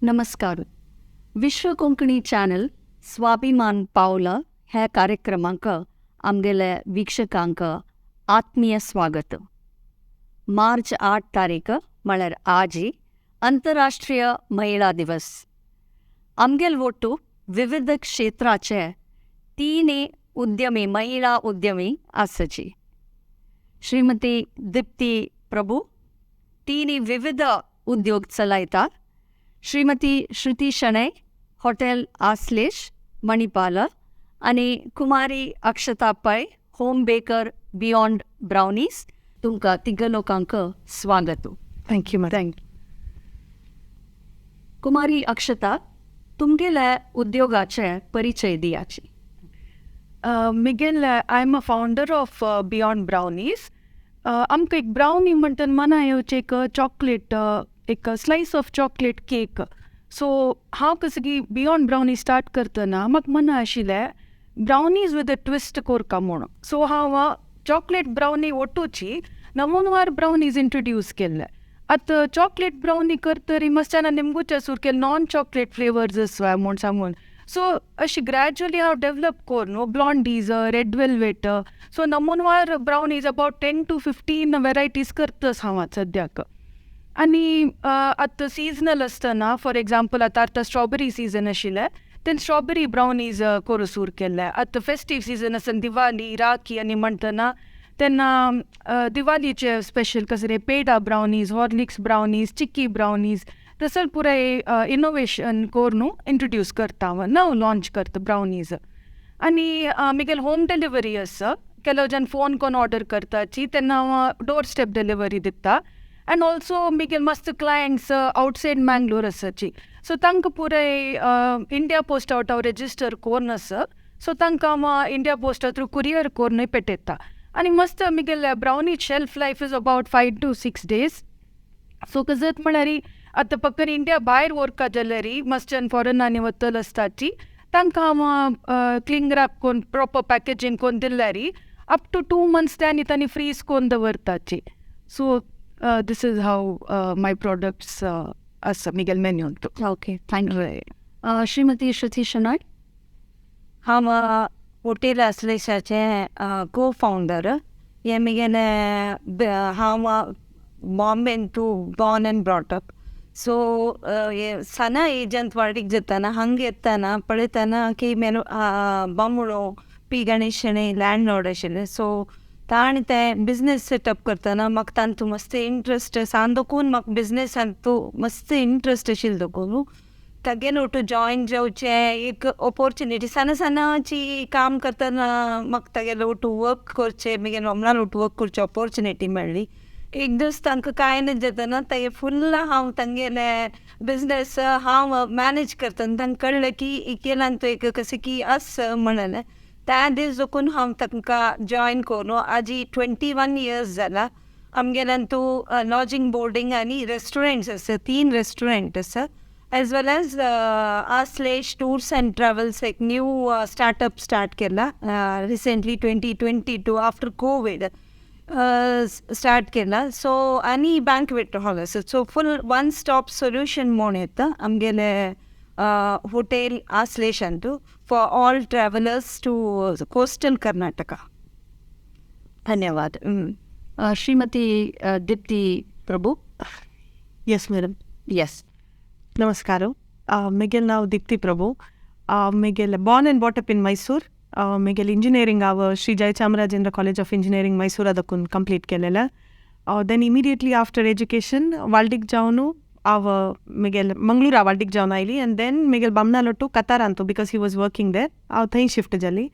नमस्कार. विश्व कोंकणी चॅनल स्वाभिमान पावला ह्या कार्यक्रमांक आमगेल्या वीक्षकांक आत्मीय स्वागत. मार्च 8 तारीख म्हळ्यार आजी आंतरराष्ट्रीय महिला दिवस. आमगेल ಒಟ್ಟು विविध क्षेत्राचे 3 उद्यमी महिला उद्यमी आसची. श्रीमती दीप्ती प्रभू 3 विविध उद्योग चलायता. श्रीमती श्रुती शनय हॉटेल आश्लेष मणिपाल आणि कुमारी अक्षता पै होम बेकर बियॉन्ड ब्राउनीज. तुमकां तिग लोकांक स्वागत. Thank you madam. कुमारी अक्षता, तुमगेल्या उद्योगाचे परिचय दियाची. मिगेल I am a founder of Beyond Brownies. आमकां एक ब्राउनी म्हणटा मना येवचें एक चॉकलेट, एक slice of chocolate cake. So हांव कसं बियॉन्ड ब्राउनी स्टार्ट करतना म्हाका मना आशिल्लें ब्राउनीज विथ अ ट्विस्ट कोरता म्हणून. सो हांव चॉकलेट ब्राउनी ओटूची नमूनवार ब्राउनीज इंट्रोड्यूस केल्ले. आतां चॉकलेट ब्राउनी करतरी मातशें निमगूच आसूं की नॉन चॉकलेट फ्लेवर्स आसा म्हूण सांगून. सो अशी ग्रॅज्युअली हांव डेवलप कोर न्हू ब्लॉन्डीज, रेड वेल्वेट. सो नमूनवार ब्राउनीज अबाउट 10 to 15 वेरायटीज करतस हांव सद्याक. आनी आतां सिजनल आसतना फॉर एग्जाम्पल आतां स्ट्रॉबेरी सीजन आशिल्लें तेन्ना स्ट्रॉबेरी ब्राउनीज करूं सूर केल्ले. आतां फेस्टीव सीजन आसा दिवाळी, राखी आनी म्हणटना तेन्ना दिवाळीचे स्पेशल कसले पेडा ब्राउनीज, हॉर्लिक्स ब्राउनीज, चिक्की ब्राउनीज तसं पुराय इनोवेशन कोर न्हू इंट्रोड्यूस करता हांव, नव लॉन्च करता ब्राउनीज. आनी मिगेल होम डिलिव्हरी आसा. केलो जन फोन कोन ऑर्डर करताची तेन्ना हांव डोर स्टेप डिलिव्हरी दिता. एंड ऑल्सो मिगेल मस्त क्लायंट्स आउटसायड मँगलोर आसाची. सो तांकां पुराय इंडिया पोस्ट आउट हांव रेजिस्टर कोन्न आसा. सो तांकां हांव इंडिया पोस्टा थ्रू कुरियर कोरून पेटयता. आनी मस्त Miguel brownie shelf life is about 5 to 6 days. सो कसत म्हळ्यार आतां पक्कन इंडिया भायर व्हरता जाल्यार मस्टन फॉरेनांनी वतल आसताची तांकां हांव क्लिंग रॅप कोन्न प्रॉपर पॅकेजींग कोन्न दिल्यार अप टू 2 months तांणी फ्रीज कोन्न दवरताची. So this is how my products आसा मिगेल मेन्यून. Okay, thank you. श्रीमती श्रुती शेनॉय. हांव हॉटेल आश्लेशाचे को फाउंडर. हे मिगेले हांव बॉम्बेन टू born and brought up. So सना एजंत वाडीक जेताना हंगे येताना पळयताना की मेनू बांबुळो पी गणेशणे लँडलॉर्ड आशिल्ले. सो ताणें तें बिजनेस सेटअप करतना म्हाका तांतू मस्त इंट्रस्ट सान दोकून म्हाका बिजनेसांतू मस्त इंट्रस्ट आशिल्लो दोकून तागेन ओटू जॉयन जावचें एक ऑपॉर्च्युनिटी. सनाची काम करतना म्हाका तागेलो ओटू वर्क करचें मिगेल अमरान ओटू वर्क करचें ऑपॉर्च्युनिटी मेळ्ळी. एक दीस तांकां कांय ना जेतना तागे फुल्ल हांव तांगेले बिजनेस हांव मॅनेज करतना तांकां कळ्ळें की केलां तो एक कशें की आस म्हणलें. त्या दीस देखून हांव तांकां जॉयन कोरून आजी 21 years जाला. आमगेल्यान तूं लॉजींग बोर्डींग आनी रेस्टॉरंट्स आसा, 3 रेस्टॉरंट आसा. As well as Ashlesh tours and travels एक न्यू स्टार्टअप स्टार्ट केला रिसेंटली 2022 आफ्टर कोविड स्टार्ट केला. सो आनी बँकवेट हॉल आसा. So full one stop solution म्हूण येता आमगेले होटेल आश्लेश अंतू for all travellers to coastal Karnataka. धन्यवाद. Shrimati Deepti Prabhu. Yes madam. Yes. ನಮಸ್ಕಾರ. ಮಿಗೆಲ್ ನಾವು ದೀಪ್ತಿ ಪ್ರಭು. ಮಿಗೆಲ್ born and brought up in Mysore. ಮಿಗೆಲ್ ಇಂಜಿನಿಯರಿಂಗ್ ಹಾंव Shri Jayachamarajendra college of engineering Mysore ಅದಕ್ಕून complete केलेलं. देन इमिडिएटली आफ्टर एज्युकेशन वाल्डीक जावन हांव मिगेल मंगळूरा वाल्डीक जावन आयली. आनी देन मिगेल बामणालो टू कतार आणतो because he was working there. हांव थंय शिफ्ट जाली.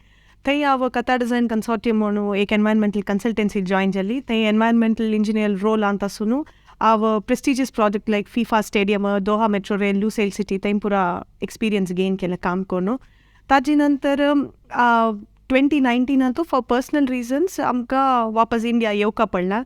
थंय हांव कतार डिझायन कन्सॉर्टियम म्हणून एक एनवायरमेंटल कन्सल्टन्सी जॉयन जाली. थंय एनवायरमेंटल इंजिनियर रोल आणता आसून हांव प्रेस्टिजियस प्रोजेक्ट लायक फिफा स्टेडियम, दोहा मेट्रो रेल, लुसेल सिटी थंय पुरा एक्सपिरियन्स गेन केलें काम करून. ताजे नंतर 2019 फॉर पर्सनल रिजन्स आमकां वापस इंडिया येवका पडला.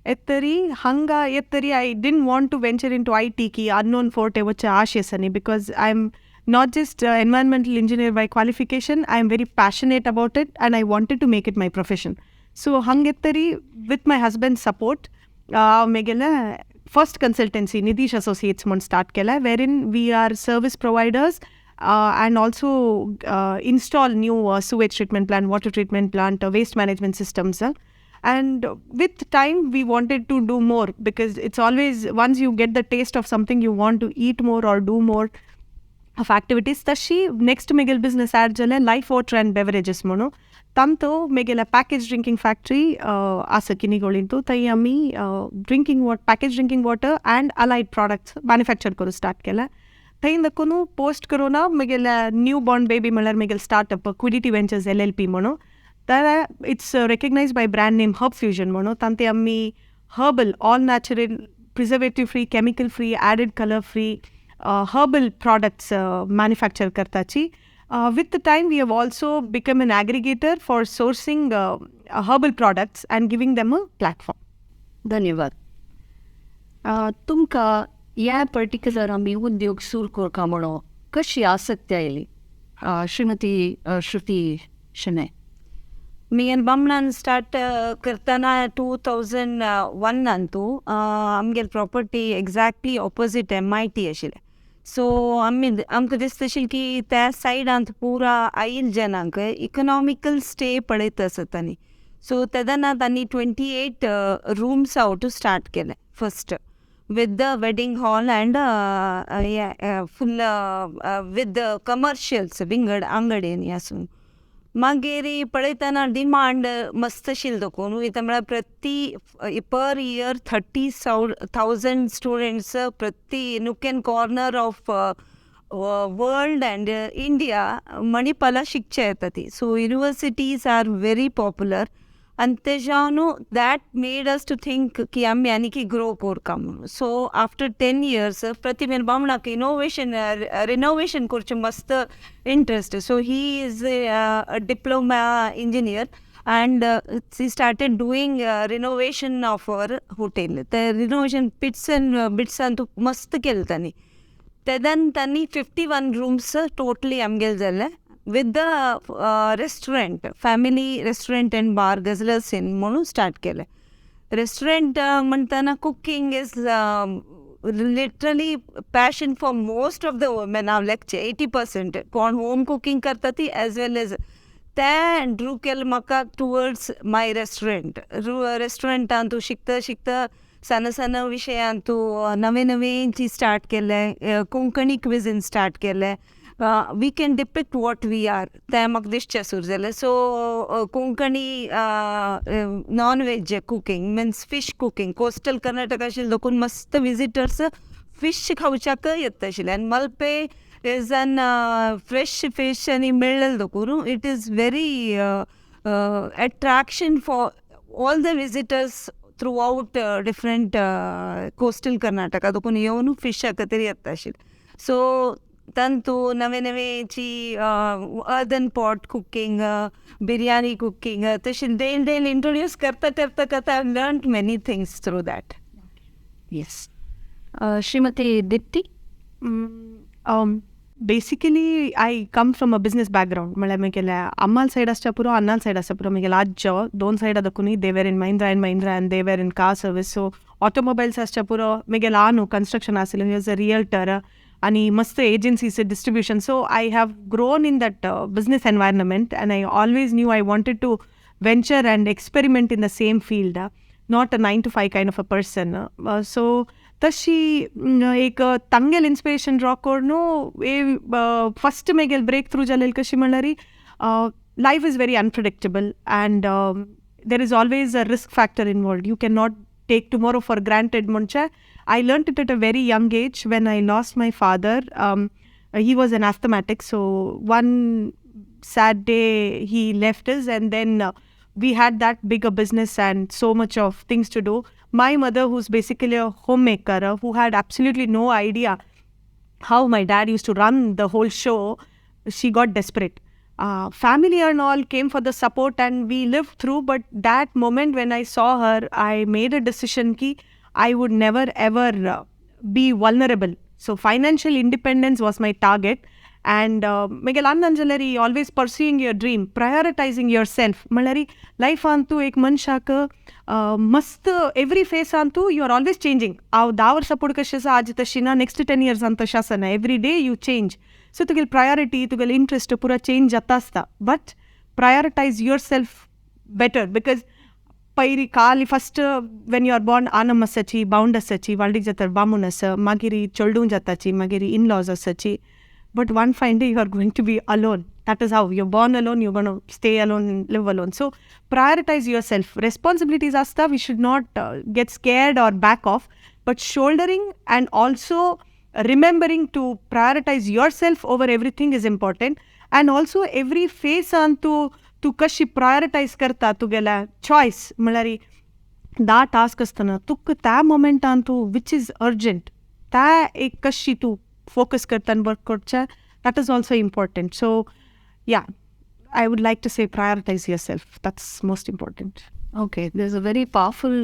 एतरी हांगा येतरी I didn't want to venture in to IT की अननोन फोर्ट वच्चे आश आसानी because I am not just environmental engineer by qualification, I am very passionate about it and I wanted to make it my profession. So hangettari with my husband's support megele first consultancy Nitish Associates म्हणून start केला, wherein we are service providers and also install new sewage treatment plant, water treatment plant, waste management systems. And with time we wanted to do more, because it's always, once you get the taste of something, you want to eat more or do more of activities. तशी next मेगेल business add जले life water and beverages म्हणून तांतो मेगेला package drinking factory आसा किनिगोळिंतू थंय आमी package drinking water and allied products manufacture करू start केला. थंय दाखोवन post corona मेगेला newborn baby म्हणल्यार मेगेल startup Quiddity Ventures LLP म्हणून. तर it's recognized by brand name Herb Fusion म्हणून. तांते आमी herbal, all natural, preservative free, chemical free, added color free herbal products manufacture करताची. With the time we have also become an aggregator for sourcing herbal products and giving them a platform. धन्यवाद. तुमकां ह्या particular आमी उद्योग सुरू करता म्हणून कशी आसक्ती आयली? श्रीमती श्रुती शेनॉय. मी बामणान स्टार्ट करतना 2001 Antu आमगेल property exactly opposite MIT आशिल्लें. सो आमकां दिसताशिल्लें की त्या सायडांत पुरा आयल जनांक इकॉनॉमिकल स्टे पळयत आसतानी. सो तेदना तांणी 28 रूम्स आउट स्टार्ट केले first, with the wedding hall and full with the commercials विंगड अंगडेनी आसून. मागीर पळयतना डिमांड मस्त आशिल्लो देखून वयता म्हळ्यार प्रती पर इयर 30,000 स्टुडंट्स प्रती nook and corner of world and India मणिपाला शिकचे येता ती. So universities are very popular आनी तेज्यानू that made us to think की आमी आनीक ग्रो करता म्हणून. सो आफ्टर 10 years प्रति मेन बामणाक रिनोवेशन करचें मस्त interest. So he is a diploma engineer and she started doing renovation of our hotel. The renovation bits and bits and मस्त केलं त्यांनी. तेदन त्यांनी 51 rooms totally आमगेल जाले with the restaurant, family restaurant and bar Gazlas in म्हणून start केले. Restaurant म्हणताना cooking is literally passion for most of the women. Now like 80% कोण home cooking करता ती as well as त्या ड्रू केलं म्हाका टुवर्ड्स माय रेस्टॉरंट. रेस्टॉरंटांतू शिकता सन विशयांतू नवेंची स्टार्ट केले, कोंकणी क्विझिन स्टार्ट केले. We can depict what we are तें म्हाका दिसचें सुरू जालें. So Konkani non veg cooking means fish cooking coastal Karnataka आशिल्लें देखून मस्त विजिटर्स फीश खावच्याक येता आशिल्ले. आनी Malpe is an fresh fish and मेळ्ळें देखून it is very attraction for all the visitors throughout different coastal Karnataka देखून येवन fish तरी येता आशिल्लें. सो तांतू नवेंची earthen pot cooking, biryani cooking तशें डेल introduce करता I've learned many things through that. Yes. Shrimati Deepthi. Basically I come from a business background. म्हळ्यार म्हगेल्या Ammal side आसच्या पुरो अन्नाल सायड आसता पुरो म्हगेलो आज्जो दोन सायडा दाखुनी they were in Mahindra and they were in car service. So automobiles आसच्या पुरो म्हगेलो आनू construction आसलें. He was a realtor आणि मस्त agencies distribution. So I have grown in that business environment and I always knew I wanted to venture and experiment in the same field, not a 9 to 5 kind of a person. So तशी एक तांगेल inspiration draw करून first मेगेल breakthrough जालेल कशी म्हणल्यार life is very unpredictable and there is always a risk factor involved. You can not take tomorrow for granted म्हणजे I learn it at a very young age when I lost my father. He was an asthmatic. So one sad day he left us and then we had that bigger business and so much of things to do. My mother, who's basically a homemaker, who had absolutely no idea how my dad used to run the whole show, she got desperate. Family and all came for the support and we lived through, but that moment when I saw her, I made a decision ki I would never ever be vulnerable. So financial independence was my target and magal annanjalari always pursuing your dream, prioritizing yourself म्हणल्यार life तूं एक मनशाक मस्त every face तूं you are always changing. हांव 10 वर्सां पुढे कशें आसा आज तशी ना, नेक्स्ट 10 years तशें आसना. Every day you change. So तुगेली प्रायोरिटी तुगेले इंट्रस्ट पुरा चेंज जाता आसता. But prioritise your self better, because पयलीं खाली first when you are born आनम आसाची, बावंड आसाची, वाळडीक जाता बामून आसा, मागीर चेडूं जाताची, मागीर इन लॉज आसाची. But one fine day you are going to be alone. That is how you're born alone, you're going to stay alone and live alone. So prioritize yourself. Responsibilities asta, we should not get scared or back off, but shouldering and also remembering to prioritize yourself over everything is important. And also every phase tu kashi prioritize karta tugela choice malari da task astana tuk ta moment antu which is urgent ta ek kashi tu focus करता and work करता. That is also important. So yeah, I would like to say prioritize yourself. That's most important. Okay, there's a very powerful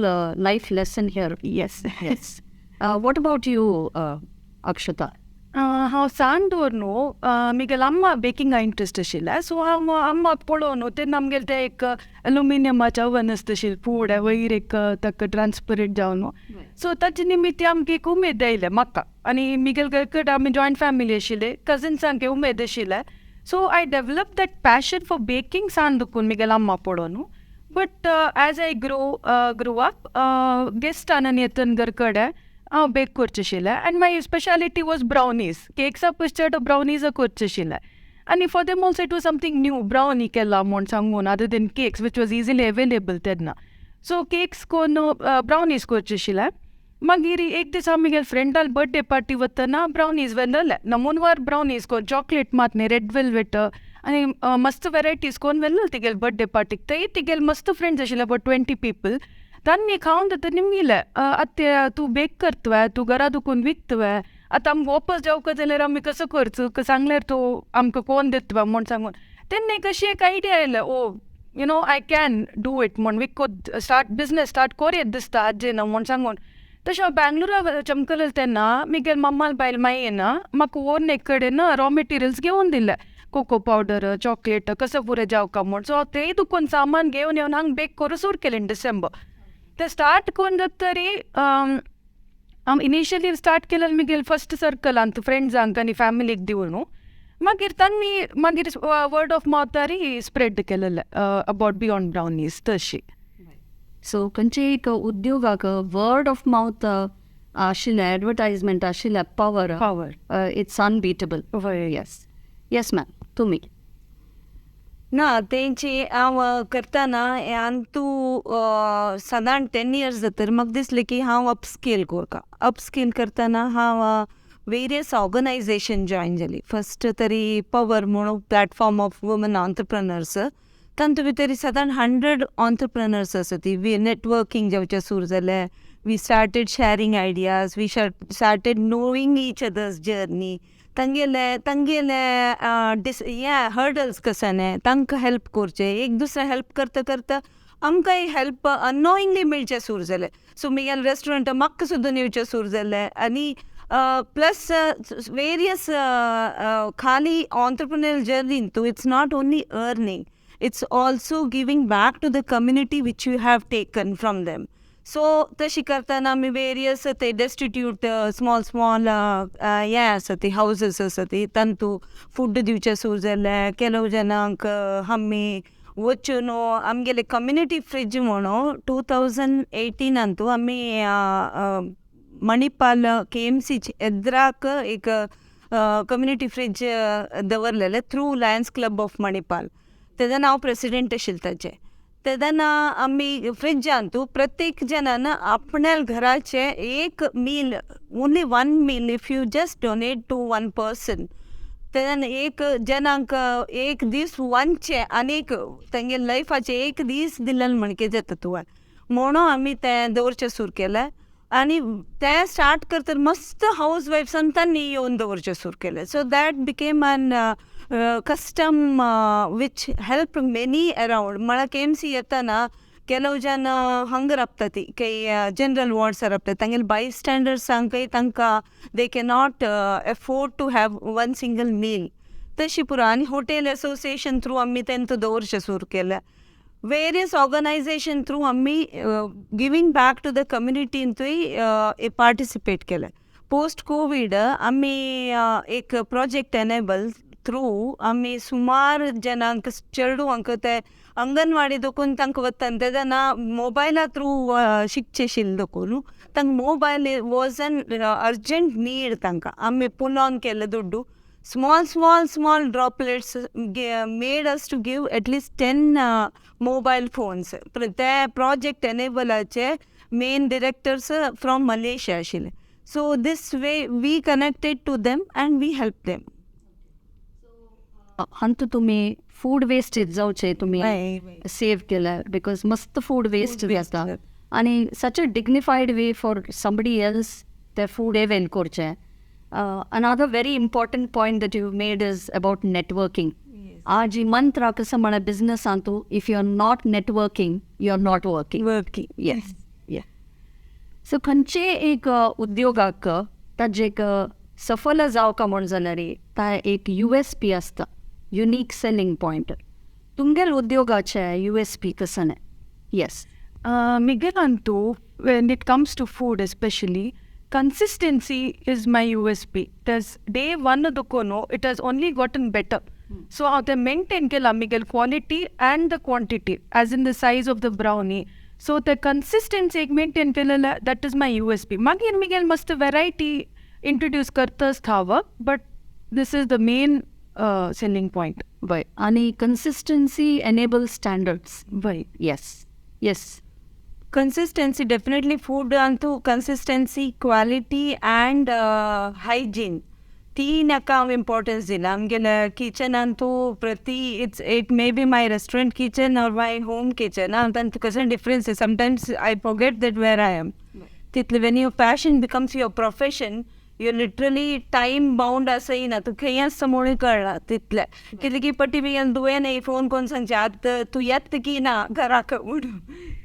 life lesson here. Yes. Yes. What about you, Akshata? हांव सान दवरनो म्हगेल अम्मा बेकिंगा interest आशिल्लें. सो हांव अम्माक पळोवन तेन्ना आमगेलें तें एक एल्युमिनियमाचें ओवन आसता आशिल्लें, फूड वयर एक ताका ट्रान्सपरंट जावन. सो ताचे निमित्त आमकां एक उमेद आयलें म्हाका. आनी म्हगेल घरकडेन आमी जॉयंट फॅमिली आशिल्ले, कजिन्सांक उमेद आशिल्लें. So I develop that passion for baking सान दुखून म्हगेल अम्मा पळोवन. But as I grow up guest आनन येतन घरकडेन हांव बेक करचें आशिल्लें. आनी माय स्पेशालिटी वॉज ब्रावनीज. केक्सा पयस ब्रावनीज करचें आशिल्लें. आनी for them also it was something new, brownie केला म्हूण सांगून, other than cakes which was easily available तेन्ना. सो केक्स कोन्न ब्रावनीज करचें आशिल्लें. मागीर एक दीस हांव म्हगेल्या फ्रेंडाल बर्थडे पार्टी वतना ब्रावनीज व्हेल्ले. नमुनवार ब्रावनीज कोन्न चॉकलेट मात न्ही, रेड वेल्वेट आनी मस्त वेरायटीज कोन्न व्हेल्ले तिगेले बर्थडे पार्टीक. थंय तिगेले मस्त फ्रेंड्स आशिल्ले, अबाउट 20 people. तांणी खावन तर निमगेलें आतां तूं बेक करतवं, तूं घरा दुखून विकतवं, आतां आमकां वापस जावका जाल्यार आमी कसो करचो, सांगल्यार तूं आमकां कोण दितवं म्हूण सांगून. तेन्ना कशी एक आयडिया आयलें, oh you know I can do it म्हूण, विकत स्टार्ट बिजनेस स्टार्ट कोरयत दिसता आजेन म्हूण सांगून. तशें हांव बेंगलोरा चमकलें तेन्ना म्हगेल मम्माल बायल मायेन म्हाका ओन एक कडेन रॉ मटेरियल्स घेवन दिले. कोको पावडर, चॉकलेट कसो पुरे जावका म्हूण. सो हांव तेय दुखून सामान घेवन येवन हांगा बेक करूं सुरू केलें इन डिसेंबर. ते स्टार्ट करून जातरी हांव इनिशियली स्टार्ट केलें म्हगेल फर्स्ट सर्कलांत फ्रेंड्सांक आनी फॅमिलीक दिवन. मागीर तांणी मागीर वर्ड ऑफ मावथारी स्प्रेड केलेलें अबाउट बियॉन्ड ब्रावनीज तशी. सो खंयचे एक उद्योगाक वर्ड ऑफ माउथ आशिल्लें, एडवर्टायजमेंट आशिल्लें power it's unbeatable. Yes yes ma'am, तुमी. ना तेंची हांव करतना तूं सादारण 10 years जातर म्हाका दिसलें की हांव अपस्केल कोरता. अपस्केल करतना हांव वेरियस ऑर्गनायजेशन जॉयन जाली. फस्ट तरी पवर म्हणून प्लॅटफॉर्म ऑफ वुमन ऑन्टरप्रेनर्स. तांतूं भितर सादारण 100 ऑन्टरप्रेनर्स आसा ती. वी नेटवर्कींग जावचें सुरू जालें. We started sharing ideas, we started knowing each others journey. तांगेले हर्डल्स कसाने तांकां हेल्प करचें. एक दुसरें हेल्प करता करता आमकांय हेल्प अननोइंगली मेळचें सुरू जालें. सो म्हगेल्या रेस्टॉरंटां म्हाका सुद्दां येवचें सुरू जालें. आनी प्लस वेरियस खाली ऑन्टरप्रिन्युअर जर्नीन तूं it's not only earning, it's also giving back to the community which you have taken from them. So तशी करतना आमी वेरियस ते डेस्टिट्यूट स्मॉल हें आसा ती हावजीस आसा ती तांतूं फूड दिवचें सुरू जालें. केलो जाणांक आमी वचून आमगेले कम्युनिटी फ्रीज म्हणून 2018 आमी मणिपाल KMC एद्राक एक कम्युनिटी फ्रीज दवरलेले through Lions Club of Manipal. तेन्ना हांव प्रेसिडेंट आशिल्लें ताचें. तेन्ना आमी फ्रिजान प्रत्येक जनान आपल्या घराचे एक meal, only 1 meal if you just donate to 1 person, तेन्ना एक जनांक एक दीस वांचे आनीक तेंगे लायफाचे एक दीस दिलें म्हणके जाता तुवें म्हणून आमी तें दवरचें सुरू केलें. आनी तें स्टार्ट करता मस्त हाऊस वायफ्सान तांणी येवन दवरचें सुरू केलें. So that became an custom which helped many around. म्हळ्यार KMC येतना ಕೆಲವು ಜನ ಹಂಗೆ ರಪ್ತತಿ ಕೈ ಜನರಲ್ ವಾರ್ಡ್ಸ್ ರಪ್ತತಿ ತಂಗೆಲ್ ಬೈ ಸ್ಟ್ಯಾಂಡರ್ಡ್ಸ್ ಅಂಕೈ ತನಕ they can not afford to have 1 single meal. तशी पुरो आनी हॉटेल असोसिएशन थ्रू आमी तेंचो दवरचें सुरू केल्या. वेरियस ऑर्गनायझेशन थ्रू आमी गिवींग बॅक टू द कम्युनिटींतूय पार्टिसिपेट केले. पोस्ट कोवीड आमी एक प्रोजेक्ट एनेबल थ्रू आमी सुमार जनांक चेडूंक ते अंगणवाडी देखून तांकां वता तेन्ना मोबायला थ्रू शिकचे आशिल्ले देखून तांकां mobile was an urgent need. तांकां आमी पुल ऑन केले दुड्डू. Small droplets made us to give at least 10 mobile phones. The project enableache main directors from Malaysia ashile. So this way we connected to them and we helped them. hantu तुम्ही food wastage जावचे तुम्ही save केलं because मस्त food waste जाता आणि such a dignified way for somebody else ते food avail करचे. Another very important point that you've made is about networking. आज ही मंत्र कसं म्हणा बिझनेस आणतो, if you are not networking you are not working. Yes ये सो खंयचे एक उद्योगाक ताजे एक सफल जावका म्हण जाल्यार ता एक USP आसता, युनीक सेलिंग पॉयंट. तुमगेल उद्योगाचे USP कसं नाही? Yes Migelantu, when it comes to food especially, consistency is my USP. There's day one of the kono, it has only gotten better. So the maintain kela Miguel quality and the quantity, as in the size of the brownie. So the consistency maintain kela, that is my USP. Magin Miguel must variety introduce kartas thava, but this is the main selling point. Right. And consistency enables standards. Right. Yes. Consistency, definitely food antu consistency, quality and hygiene. Teenaka importance dila. Amgela kitchen antu prati it may be my restaurant kitchen or my home kitchen. Antu kasan difference. Sometimes I forget that where I am. Titli when your passion becomes your profession, you're literally time bound असं ना तू खंय समोर कळला तितले कितें की पट्टी बी तुवें नाही फोन कोण सांगचे आतां तू येत की ना घराक उड.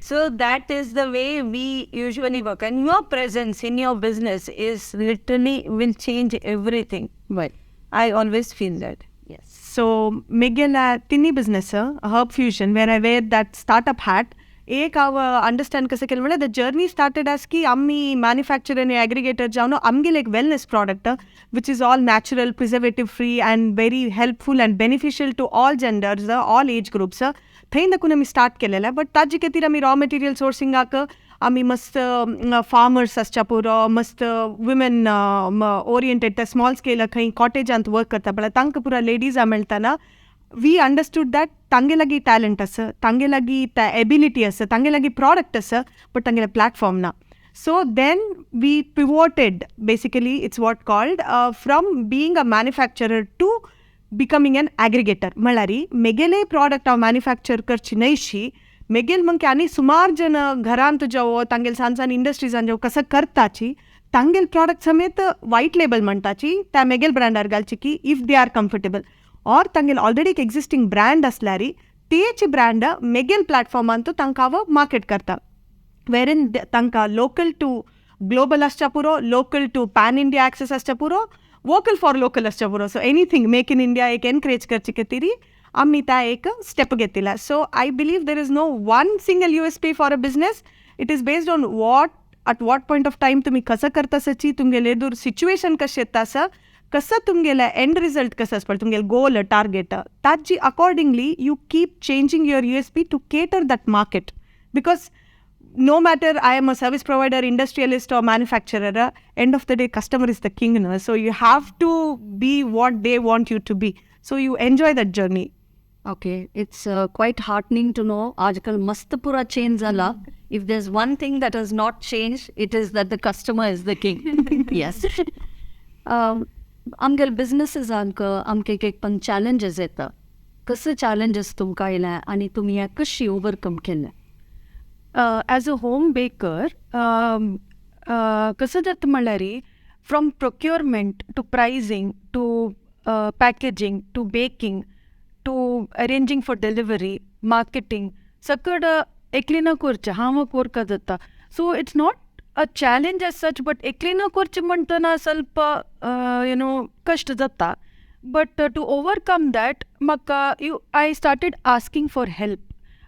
So that is the way we usually work, and your presence in your business is literally will change everything. Right. I always feel that. Yes. So Miguel tinny business Herb Fusion, where I wear that startup hat. एक understand कसं केलं म्हणजे the journey started as की आम्ही manufacture आणि aggregator जाऊन आमगेल एक wellness product which is all natural preservative free and very helpful and beneficial to all genders all age groups थंय देखून आमी स्टार्ट केलेलं आहे. बट ताजे खातीर आमी रॉ मटेरियल सोर्सिंगाक आमी मस्त फार्मर्स आसच्या पुरो मस्त वुमेन ओरिएंटेड ते स्मॉल स्केल खंय कॉटेजांत वर्क करता पळय तांकां पुरा लेडीज मेळटाना वी अंडरस्टूड दॅट तांगे लागी टॅलंट आसा, तांगे लागी त्या एबिलिटी आसा, तांगे लागी प्रॉडक्ट आसा, बट तांगेले प्लॅटफॉर्म ना. So then we pivoted basically it's what called from being a manufacturer to becoming an aggregator. म्हळ्यार मेगेले प्रॉडक्ट हांव मॅन्युफॅक्चर करची न्हयशी मेगेल मंग आनी सुमार जन घरांत जावो तांगेल सांसान इंडस्ट्रीजान जावो कसं करताची तांगेल प्रॉडक्ट समेत वायट लेबल म्हणटाची त्या मेगेल ब्रँडार घालची की इफ दे आर कम्फर्टेबल और तांगेल ऑलरेडी एक एक्झिस्टिंग ब्रँड असल्यार तेच ब्रँड मेगेल प्लॅटफॉर्मान तो तांकां हांव मार्केट करता वेरेन तांकां लोकल टू ग्लोबल आसच्या पुरो, local to pan India access आसच्या पुरो, वोकल फॉर लोकल आसच्या पुरो. So anything make in India एक एनकरेज करचे खातीर आमी त्या एक स्टेप घेतिला. So I believe there is no one single USP for a business. It is based on at what point of time तुम्ही कसं करता सची तुमगेले एदूर सिच्युएशन कशें येता आसा कसं तुमगेले एंड रिजल्ट कसं आसपा तुमगेले गोल टार्गेट ताजी accordingly you keep changing your USP to cater that market. Because no matter I am a service provider, industrialist or manufacturer, end of the day customer is the king, no? So you have to be what they want you to be. So you enjoy that journey. Okay, it's quite heartening to know आजकल मस्त पूरा change झाला. If there's one thing that has not changed, it is that the customer is the king. Yes. आमगेल businesses आमके एक पण challenges येता. कसे challenges तुमकां आयल्या आनी तुमी ह्या कशी overcome केले? As a home baker, कसं जाता म्हळ्यार from procurement to pricing to packaging to baking to arranging for delivery marketing सकड एकलीना करचें हांव कोरका जाता. So it's not a challenge as such but एकलीना करचें म्हणटना ಸ್ವಲ್ಪ ಕಷ್ಟ जाता. But to overcome that, I started asking for help.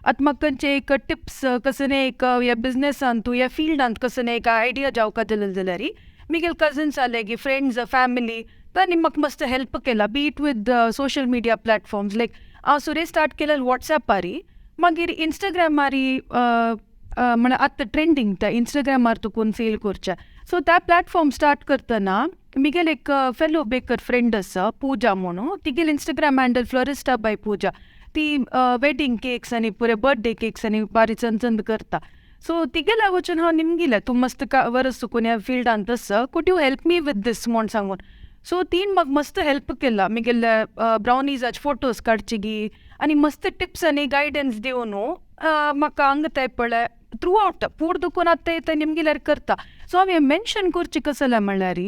At makkanche ek tips kasane ek ya business antu ya field ant kasane ek idea jaw ka jalari miguel cousins alegi friends family ta nimak must help kela be it with social media platforms like sure start kela WhatsApp ari magir Instagram mari mana at trending ta Instagram mar to kon sale kurcha so ta platform start kartana miguel ek fellow baker friend asa Pooja mono tigel Instagram handle florista by Pooja ती wedding cakes आणि पुरे birthday cakes आणि बारी चंद करता सो तिगेला वचून हांव निमगेलें तूं मस्त वरस चुकून ह्या फिल्डांत तसं could you help me with this म्हूण सांगून सो तीन म्हाका मस्त हेल्प केला मिगेले ब्रावनीजाचे फोटोज काडचे गी आनी मस्त टिप्स आनी गायडन्स दिवन म्हाका हांगा ते पळय थ्रू आवट पूर दुखून आतां ते निमगेल्यार करता सो हांव हें मेन्शन करचें कशें जालें म्हणल्यार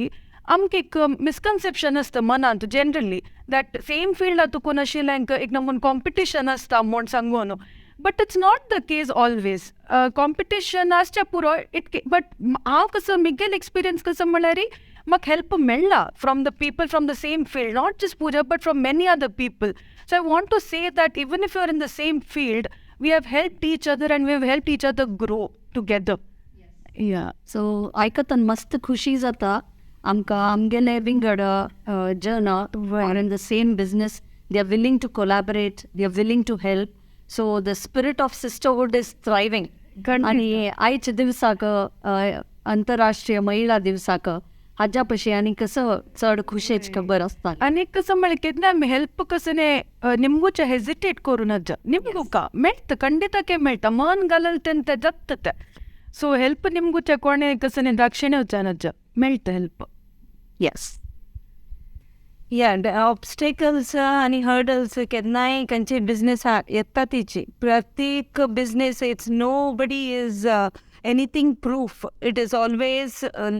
आमकां एक मिसकन्सेप्शन आसता मनांत जनरली दॅट सेम फिल्डांत तुकून आशिल्ल्यांक एक नमून कॉम्पिटिशन आसता म्हूण सांगून but it's not the case always competition आसच्या पुरो बट हांव कसो मिगेल एक्सपिरियन्स कसो म्हणल्यार म्हाका हेल्प मेळ्ळा from the people from the same field not just Puja but from many other people so I want to say that even if you are in the same field we have helped each other and we have helped each other grow together या so आयकतान मस्त खुशी जाता आमकां आमगेले विंगड जन are in the same business they are willing to collaborate they are willing to help so the spirit of sisterhood is thriving आनी आयचे दिवसाक आंतरराष्ट्रीय महिला दिवसाक हाज्या पशी आनी कसं चड खुशेची खबर आसता आनी कसं म्हळ्यार केन्ना हेल्प कसं निमगूचे हेजिटेट करू नजा निमगूका मेळटा खंडिताके मेळटा मन घालल तेन्ना जाता ते सो हेल्प निमगूचे कोणे कसं दाक्षिणे वचनजा मेळटा हेल्प येस ऑब्स्टेकल्स आणि हर्डल्स केन्नाय खंयचे बिझनेस येता तिची प्रत्येक business it's nobody is anything proof. It is always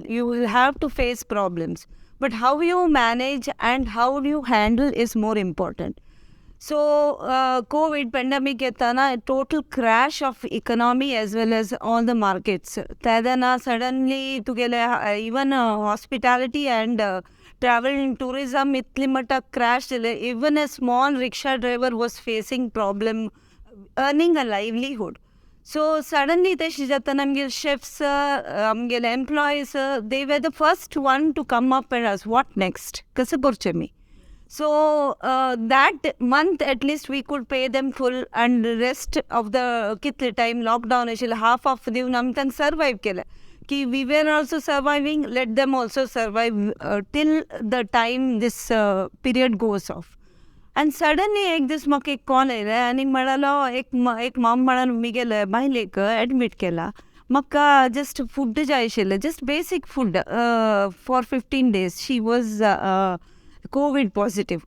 you will have to face problems, but how you manage and how you handle is more important. So COVID pandemic etana total crash of economy as well as all the markets. Tadana suddenly together even hospitality and travel and tourism itli mata crashed. Even a small rickshaw driver was facing problem earning a livelihood. So suddenly the chefs, employees, they were the first one to come up and ask, what next? So that month at least we could pay them full and the rest of the kitli time lockdown half of the namtang survive kela. Ki we were also surviving, let them also survive till the time this period goes off. And suddenly एक this म्हाका एक call आयले आनी म्हणालो एक mom म्हणान मिगेले बायलेक एडमीट केला म्हाका जस्ट फूड जाय आशिल्लें just basic food for 15 days she was Covid positive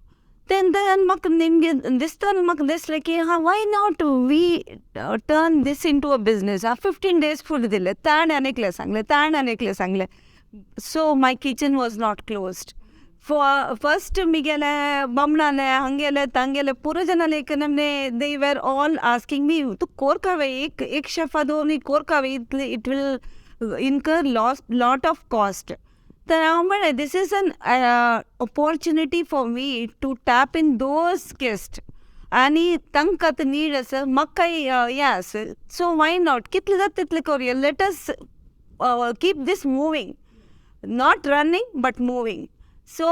then म्हाका निमगे दिसता म्हाका दिसलें की why not we turn this into a business 15 days food दिलें ताण आनीकलें सांगलें so my kitchen was not closed first मिगेले बमणाले हंगेले तंगेले पूरे जन लेक नमने they were all asking me तू कोरकावे एक शेफ अदोनी कोरकावे it will incur lot of cost तर हांव म्हणलें this is an opportunity for me to tap in those guest आनी तांकां आतां नीड आसा म्हाका येस सो वाय नॉट कितले जाता तितले करुया let us keep this moving not running but moving So,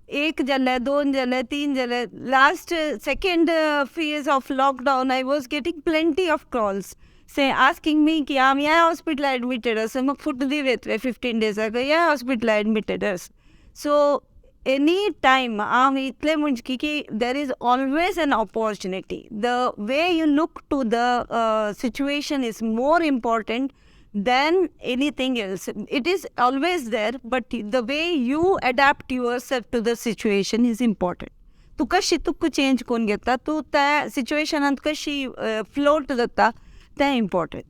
एक जाले, दोन जाले, तीन जाले. Last second phase of lockdown, I was getting plenty of calls, asking me कि हम यहाँ hospital admitted us. हम food दी रहते 15 days ago. यहाँ hospital admitted us. So, any time, हम इतने मुझे कि there is always an opportunity. The way you look to the situation is more important than anything else. It is always there, but the way you adapt yourself to the situation is important. तू कशी तुका change करून घेता तू त्या सिच्युएशनांत कशी float जाता तें important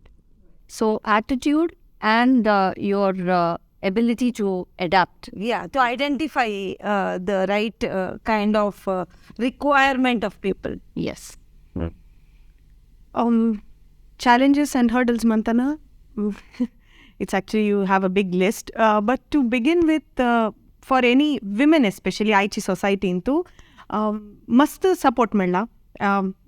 So attitude and your ability to adapt. Yeah, to identify the right kind of requirement of people. Yes. Challenges and hurdles mantana it's actually you have a big list, but to begin with, for any women especially आयची society इंतू मस्त support मेळ्ळा,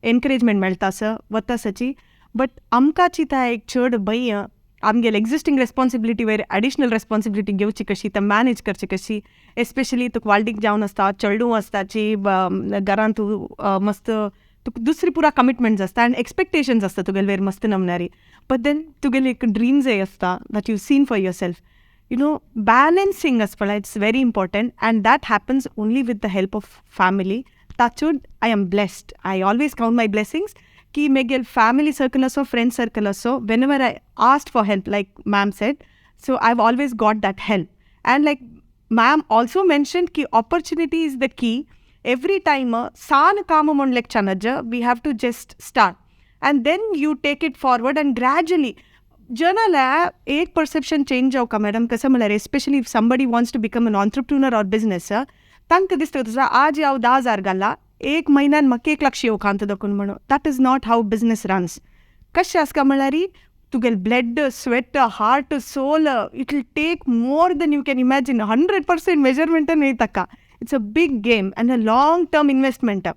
encouragement मेळटा स वतासाची. But आमकां चिंता एक चड भंय आमगेले एक्झिस्टींग रेस्पॉन्सिबिलिटी वयर एडिशनल रेस्पॉन्सिबिलिटी घेवची कशी, ते मॅनेज करची कशी. एस्पेशली तुका वालडीक जावन आसता, चेडूं आसताची, घरान तूं मस्त तुका दुसरी पुरा कमिटमेंट्स आसता आनी एक्सपेक्टेशन्स आसता तुगेले वयर मस्त नमणारी. बट देन तुगेले एक ड्रीम्सय आसता that you seen for your self. Balancing आसपा it's very important and that happens only with the help of family. ताचूड I am blessed. I always count my blessings की मेगेल फॅमिली सर्कल असो, friend circle असो, when ever I asked for help like ma'am said, so I have always got that help. And like ma'am also mentioned की opportunity is the key. Every time saan kaam mondlek chanajja, we have to just start and then you take it forward and gradually janala ek perception change avka madam kasa malar, especially if somebody wants to become an entrepreneur or business tank distata aaj yav 10000 galla ek mahina makke 1 lakh yew kanta dakun mano. That is not how business runs. Kasha aska malari tugel blood, sweat, heart, soul, it will take more than you can imagine. 100% measurement nahi taka. It's a big game and a long-term investment.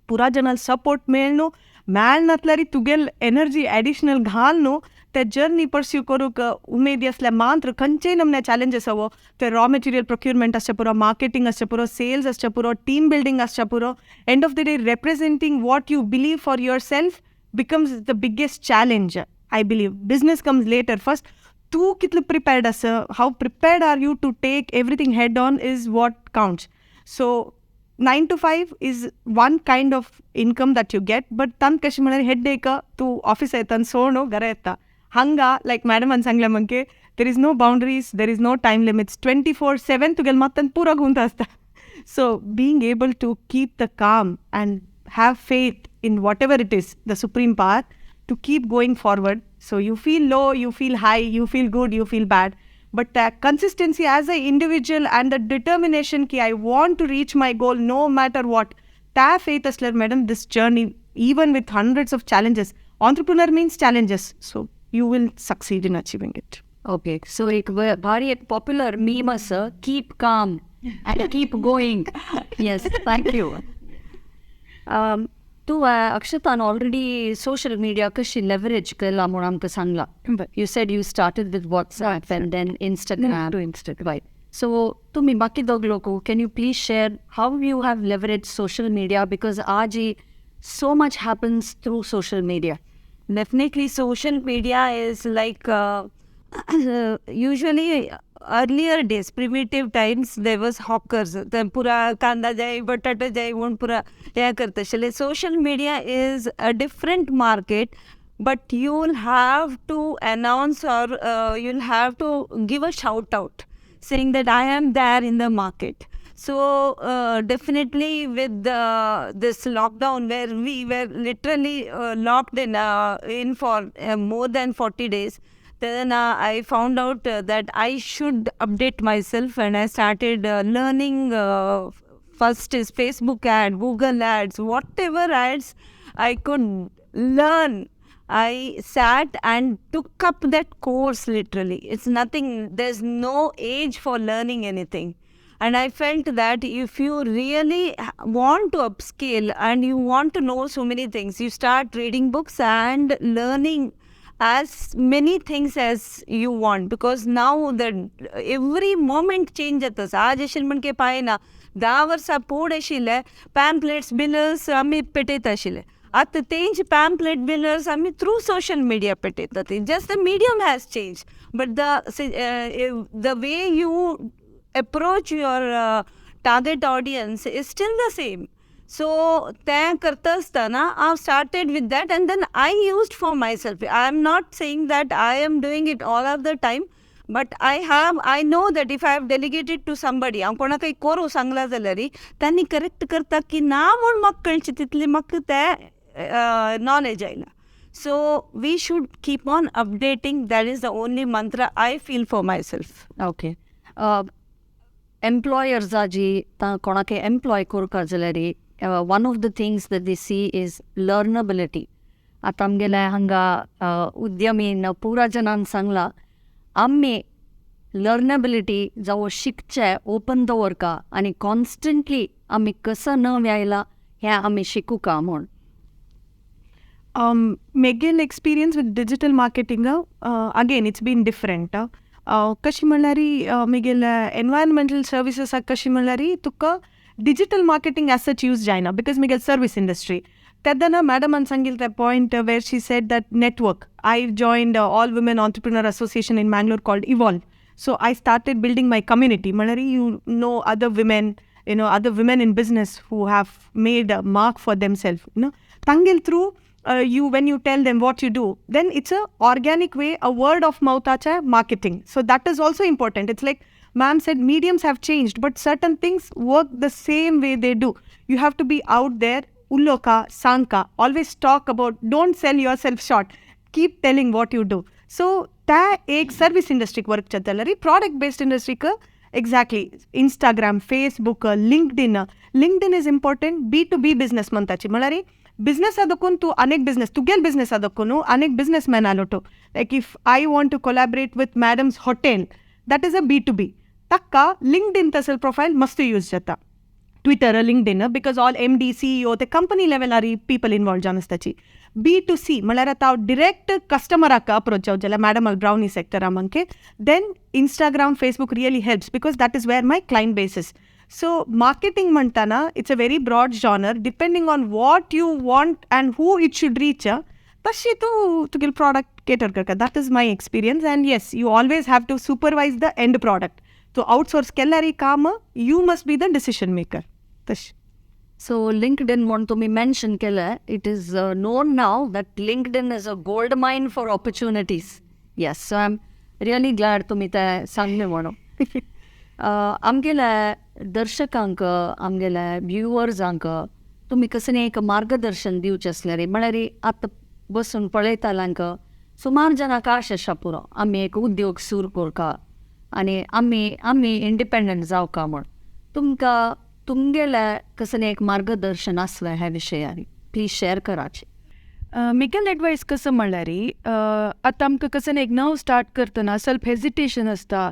पुरा जनाल support मेळनो, मेळनातल्यारी तुगेल energy additional घालनो ते journey pursue करूक उमेदी असल्या मात्र खंयचेय नमने challenges हवो. ते रॉ मटेरियल प्रोक्युरमेंट आसचे पुरो, मार्केटिंग आसचे पुरो, सेल्स आसचे पुरो, टीम बिल्डिंग आसचे पुरो. End of the day representing what you believe for yourself becomes the biggest challenge. I believe business comes later. First तू कितलं प्रिपेर्ड आसा, how prepared are you to take everything head on is what counts. So 9 to 5 is one kind of income that you get. But तान कशें म्हळ्यार हेड्डेक तूं office येता सोडून घरा येता हांगा लायक मॅडमान सांगलें म्हणके there is no boundaries, there is no time limits. 24/7 तुगेलें मात्तान पुरो गुंत आसता. So being able to keep the calm and have faith in what ever it is the supreme power to keep going forward. So you feel low, you feel high, you feel good, you feel bad. But that consistency as an individual and the determination ki I want to reach my goal no matter what. That faith asler madam, this journey, even with hundreds of challenges. Entrepreneur means challenges. So you will succeed in achieving it. Okay. So एक भारी एक popular meme sir, keep calm and keep going. Yes, thank you. तू अक्षतान already social media कशी leverage केला म्हणून आमकां सांगला. You said you started with WhatsApp and then Instagram to Instagram. Right. So तुमी बाकी दोग लोक can you please share how you have leverage social media, because आज so much happens through social media. Definitely social media is like usually earlier days, primitive times, there was hawkers. Then pura kanda jai, batata jai, one pura ya karta shale. Social media is a different market, but you'll have to announce or you'll have to give a shout out saying that I am there in the market. So definitely with this lockdown where we were literally locked in for more than 40 days, then I found out that I should update myself, and I started learning. First is Facebook ad, Google ads, whatever ads I could learn. I sat and took up that course literally. It's nothing, there's no age for learning anything. And I felt that if you really want to upscale and you want to know so many things, you start reading books and learning as many things as you want, because now that every moment change जाता. आज अशें म्हणके पायना 10 वर्सां पोड आशिल्ले pamphlets billers आमी पेटयता आशिल्ले. आतां तेंच pamphlet बिलर्स आमी थ्रू सोशल मिडिया पेटयतात. Just the medium has change, but the way you approach your target audience is still the same. So त्या करता असताना I've started with that, and then I used for myself. I am not saying that I am doing it all of the time, but I know that if I have delegated to somebody, हांव कोणा काही करू सांगला जाल्यार त्यांनी correct करता की ना म्हूण म्हाका कळचें तितलें म्हाका तें नॉलेज आयला. So we should keep on updating. That is the only mantra I feel for myself. Okay. एम्प्लॉयर्साची कोणाक एम्प्लॉय करता जाल्यार one of the things that they see is learnability. आतां आमगेल्या हांगा उद्यमीन पुरा जनान सांगला आमी लर्नेबिलिटी जावं शिकचे ओपन दवरका आनी कॉन्स्टंटली आमी कसं न व्यायला हें आमी शिकूका म्हूण. मेगेल experience with digital marketing again it's been different. कशी म्हणल्यार मेगेल एनवायरमेंटल सर्विसीस कशी म्हणल्यार तुका digital marketing as such use जायना बिकॉज मेगेल सर्वीस इंडस्ट्री. तेन्ना मॅडमान सांगिल्लें ते पॉयंट वेर she said that network. I joined all women entrepreneur association in Mangalore called Evolve. So I started building my community. Malari, you know other women, other women in business who have made a mark for themselves. Tangil through you, when you tell them what you do, then it's a organic way, a word of mouth acha marketing. So that is also important. It's like ma'am said, mediums have changed, but certain things work the same way they do. You have to be out there, ulloka, sanka, always talk about, don't sell yourself short. Keep telling what you do. So त्या एक service इंडस्ट्रीक work जाताली. Product based इंडस्ट्रीक exactly Instagram, Facebook, LinkedIn is important. B2B business म्हणटाची म्हळ्यार business आदोकून तूं अनेक business तुगेल business आदोकून अनेक बिझनेस मॅन आलोटो. Like if I want to collaborate with madam's hotel, that is a B2B. ताका लिंक्डइन तसल प्रोफायल मस्त यूज जाता. Twitter, LinkedIn, because all MD, CEO ते कंपनी लेवलार पीपल इन्वॉल्व जावन आसताची. B2C म्हळ्यार आतां हांव डिरेक्ट कस्टमराक अप्रोच जावं जाल्यार मॅडम ब्रावनी सॅक्टरा मंके, then Instagram, Facebook really helps because that is where my client base is. So marketing म्हणटाना it's a very broad genre depending on what you want and who it should reach. तशी तूं तुगेल product cater करता. That is my experience. And yes, you always have to supervise the end product. तूं outsource केल्यार काम, you must be the decision maker. तशें. So LinkedIn म्हणून तुम्ही मेन्शन केलं, it is known now that LinkedIn is a gold mine for opportunities. Yes, so I'm really glad तुम्ही ते सांगले म्हणून. आमगेल्या दर्शकांक, आमगेल्या व्ह्युअर्सांक तुम्ही कसं एक मार्गदर्शन दिवचे असल्यार म्हळ्यार आतां बसून पळयताल्यांक सुमार जाणांक आश आसा पुरो आमी एक उद्योग सुरू करका आनी आमी इंडिपेंडंट जावका म्हूण. तुमकां तुमगेल्या कसं एक मार्गदर्शन असलं ह्या विशयार प्लीज शेअर कराचे. मिगेल एडवायस कसं म्हणल्यार आतां आमकां कसं एक नव स्टार्ट करतना सेल्फ हेजिटेशन आसता,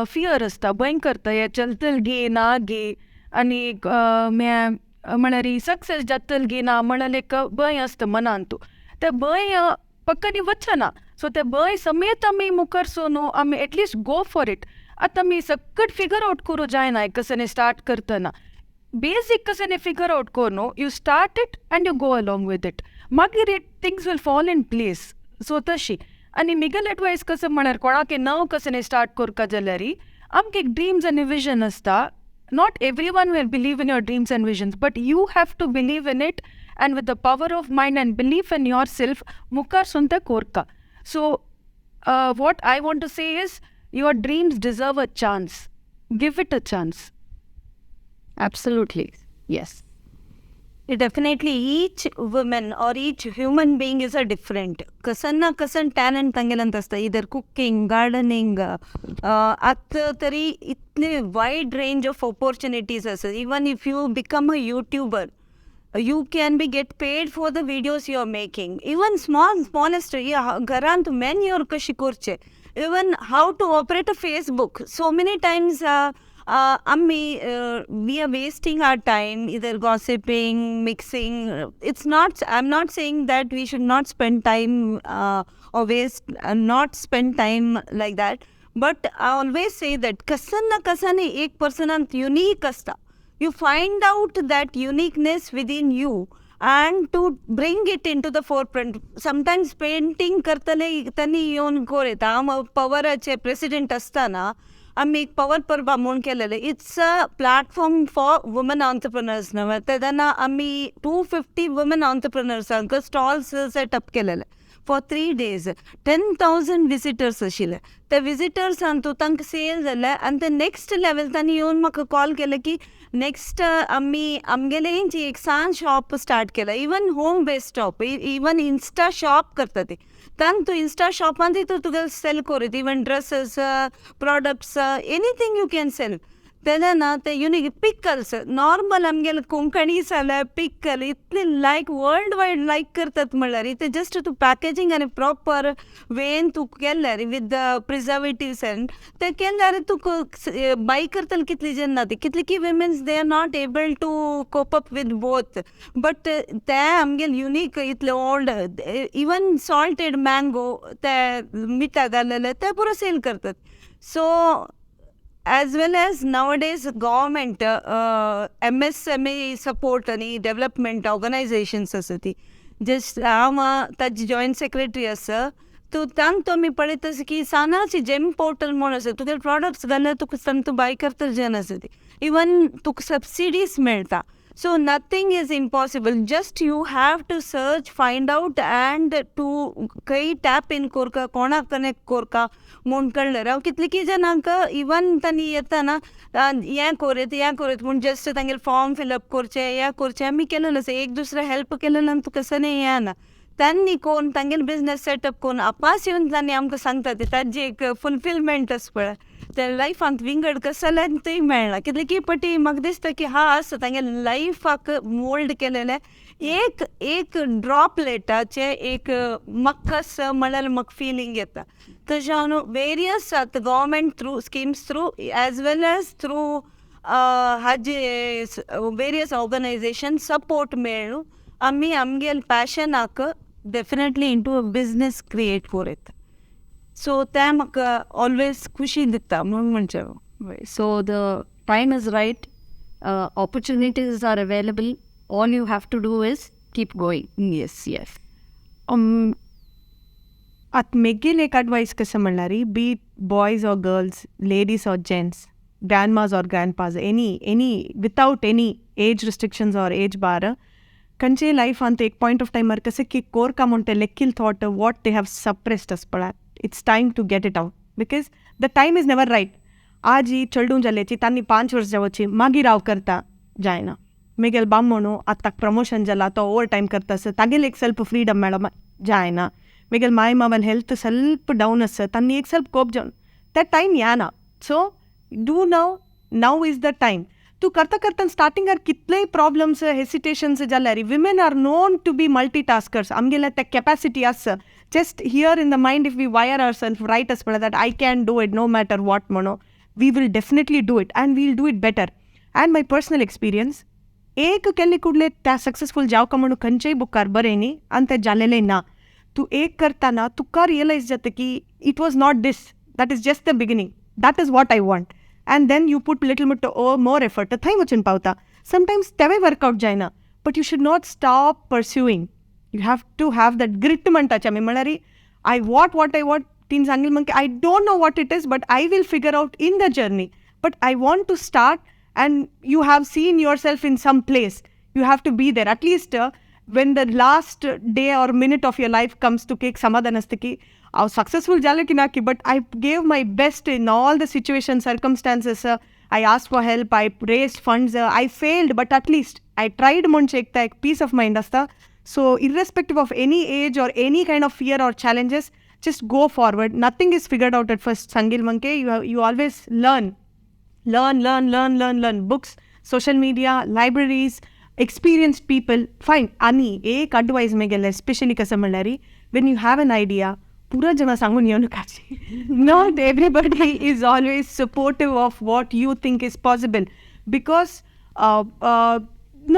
फियर आसता, भंय करता हें चलतल गे ना गे आनी म्हळ्यार सक्सेस जातल गे ना म्हणाल एक भंय आसता मनान. तूं ते भंय पक्कानी वचना. सो ते भंय समेत आमी मुखार सोनू आमी एटलिस्ट गो फॉर इट. आतां आमी सकट फिगर आउट करूं जायना कसं स्टार्ट करतना. बेसीक कसं फिगर आउट कर न्हू, you start it and you go along with it. मागीर it things will fall in place. So तशी. आनी मिगल एडवायस कसं म्हळ्यार कोणाक नव कसं स्टार्ट करता जाल्यार आमकां एक ड्रीम्स आनी विजन आसता. Not everyone will believe in your dreams and visions, but you have to believe in it and with the power of mind and belief in yourself मुखार soon तें करता. So what I want to say is your dreams deserve a chance. Give it a chance. Absolutely, yes. Definitely each woman or each human being is a different. Kasan na kasan talent tangelant asta. Either cooking, gardening, at tari itne wide range of opportunities asa. Even if you become a YouTuber, you can get paid for the videos you are making. Even smallest garant men yor kashi korche. Even how to operate a Facebook. So many times we are wasting our time either gossiping, mixing. I'm not saying that we should not spend time or not spend time like that. But I always say that kasan na kasani ek person unique asta. You find out that uniqueness within you and to bring it into the forefront. Sometimes painting करतले तनी येऊन कोरेता. आम पवराचे president असताना आम्ही एक power परबा म्हणून केलेले. It's a platform for woman entrepreneurs. नव्हे तेन्ना आम्ही 250 वुमन ऑन्टरप्रिनर्सांक स्टॉल्स सेटअप केलेले फॉर 3 days. 10,000 विजिटर्स आशिल्ले. ते विजिटर्सान तूं तांकां सेल जाले आनी ते नेक्स्ट लेवल तांणी येवन म्हाका कॉल केले की नेक्स्ट आमगेले एक सांज शॉप स्टार्ट केला. Even home based shop, even Insta shop करता ते. तू इंस्टा शॉपान तूं तुगेले सेल कोरीत. Even dresses, products, anything you can sell. तेन्ना ते युनिक पिकल्स नॉर्मल आमगेले कोंकणी जाल्यार पिकल इतले लायक वर्ल्ड वायड लायक करतात म्हणल्यार ते जस्ट तूं पॅकेजींग आनी प्रॉपर वेन तूं केल्यार विथ द प्रिझर्वेटिव्स एंड ते केल्यार तुका बाय करतले कितली जेन्ना ती कितली की women's they are not able to cope up with both but ते आमगेले युनिक इतले ओल्ड इवन सॉल्टेड मँगो ते मिठा घालेले ते पुरो सेल करतात सो as well as nowadays government MSME support आणि development organizations आसा ती जस्ट हांव ताजी जॉयंट सेक्रेटरी आसा तूं तांक तो मी पळयत आसा की सानाची जेम पोर्टल म्हूण आसा तुगे प्रॉडक्ट्स घाल्यार तुका सान तूं बाय करता जेन आसा ती इवन तुका सबसिडीज मेळटा so nothing is impossible just you have to search find out and to खंय टॅप इन कोरका कोणाक कनेक्ट कोरका म्हूण कळ्ळें हांव कितले की जाणांक इवन तांणी येता ना हें कोरत म्हूण जस्ट तांगेले फॉर्म फिलअप करचें हें करचें आमी केलेलें आसा एक दुसरें हेल्प केलेलें आनी तुका सनी येना त्यांनी कोण तांगेले बिझनेस सेटअप कोण आपास येवन तांणी आमकां सांगता ते ताजी एक फुलफिलमेंट आसा पळय त्या लायफांत विंगड कसलें थंय मेळना कितले की पटी म्हाका दिसता की आसा तांगेले लायफाक मोल्ड केलेले एक ड्रॉपलेटाचे एक मक्कस म्हळ्यार म्हाका फिलींग येता तशें न्हू वेरियस आतां government through schemes through as well as through हाजे वेरियस ऑर्गनायझेशन सपोर्ट मेळ्ळू आमी आमगेले पॅशनाक definitely into a business create कोरयता सो ते म्हाका ऑलवेज खुशी दिता म्हणून म्हणचे So the time is right. Opportunities are available. All you have to do is keep going. Yes. आत मेगेल एक advice कसं म्हणल्यार be it boys or girls, ladies or gents, grandmas or grandpas, any without any age restrictions or age bar खंयचेय life ಅಂತ एक point of टायमार कशें की कोरका म्हूण ते लेखील thought what they have suppressed आस पळय it's time to get it out because the time is never right आज ही चेडूं जाल्याची तांणी 5 वर्स जावची मागीर हांव करता जायना मेगेल बामणू आतां प्रमोशन जाला तो ओवर टायम करता आसा तागेले एक ಸ್ವಲ್ಪ ಫ್ರೀಡಮ್ ಮೇಡಮ್ जायना मेगेल माय मावल हेल्थ ಸ್ವಲ್ಪ ಡೌನ್ आसा तांणी एक ಸ್ವಲ್ಪ कोप जावन त्या टायम याना so do now is the time तूं करता स्टार्टिंगार कितलेय प्रॉब्लम्स हेसिटेशन्स जाल्यार women are known to be multitaskers आमगेले ते कॅपॅसिटी आसा just here in the mind if we wire our self right आस पळय that I can do it no matter what म्हणो we will definitely do it and we'll do it better and my personal experience एक केल्ले कुडले त्या successful जावका म्हणून खंयचेय बुकार बरें न्ही आनी तें जालेलें ना तूं एक करतना तुका रियलायज जाता की it was not this that is just the beginning that is what I want and then you put little bit more effort to thai wachin pauta sometimes teve workout jaina but you should not stop pursuing you have to have that grit mantacha me malari I want teen sangil manke I don't know what it is but I will figure out in the journey but I want to start and you have seen yourself in some place you have to be there at least when the last day or minute of your life comes to cake samadhan asti ki I was successful jale ki naki but I gave my best in all the situations circumstances I asked for help I raised funds I failed but at least I tried munche ekta ek peace of mind asta so irrespective of any age or any kind of fear or challenges just go forward nothing is figured out at first sangil manke you always learn books social media libraries experienced people fine ani ek advice me gele especially कसं म्हणल्यार when you have an idea पूरा जना सांगून येऊ नकाची not everybody is always supportive of what you think is possible because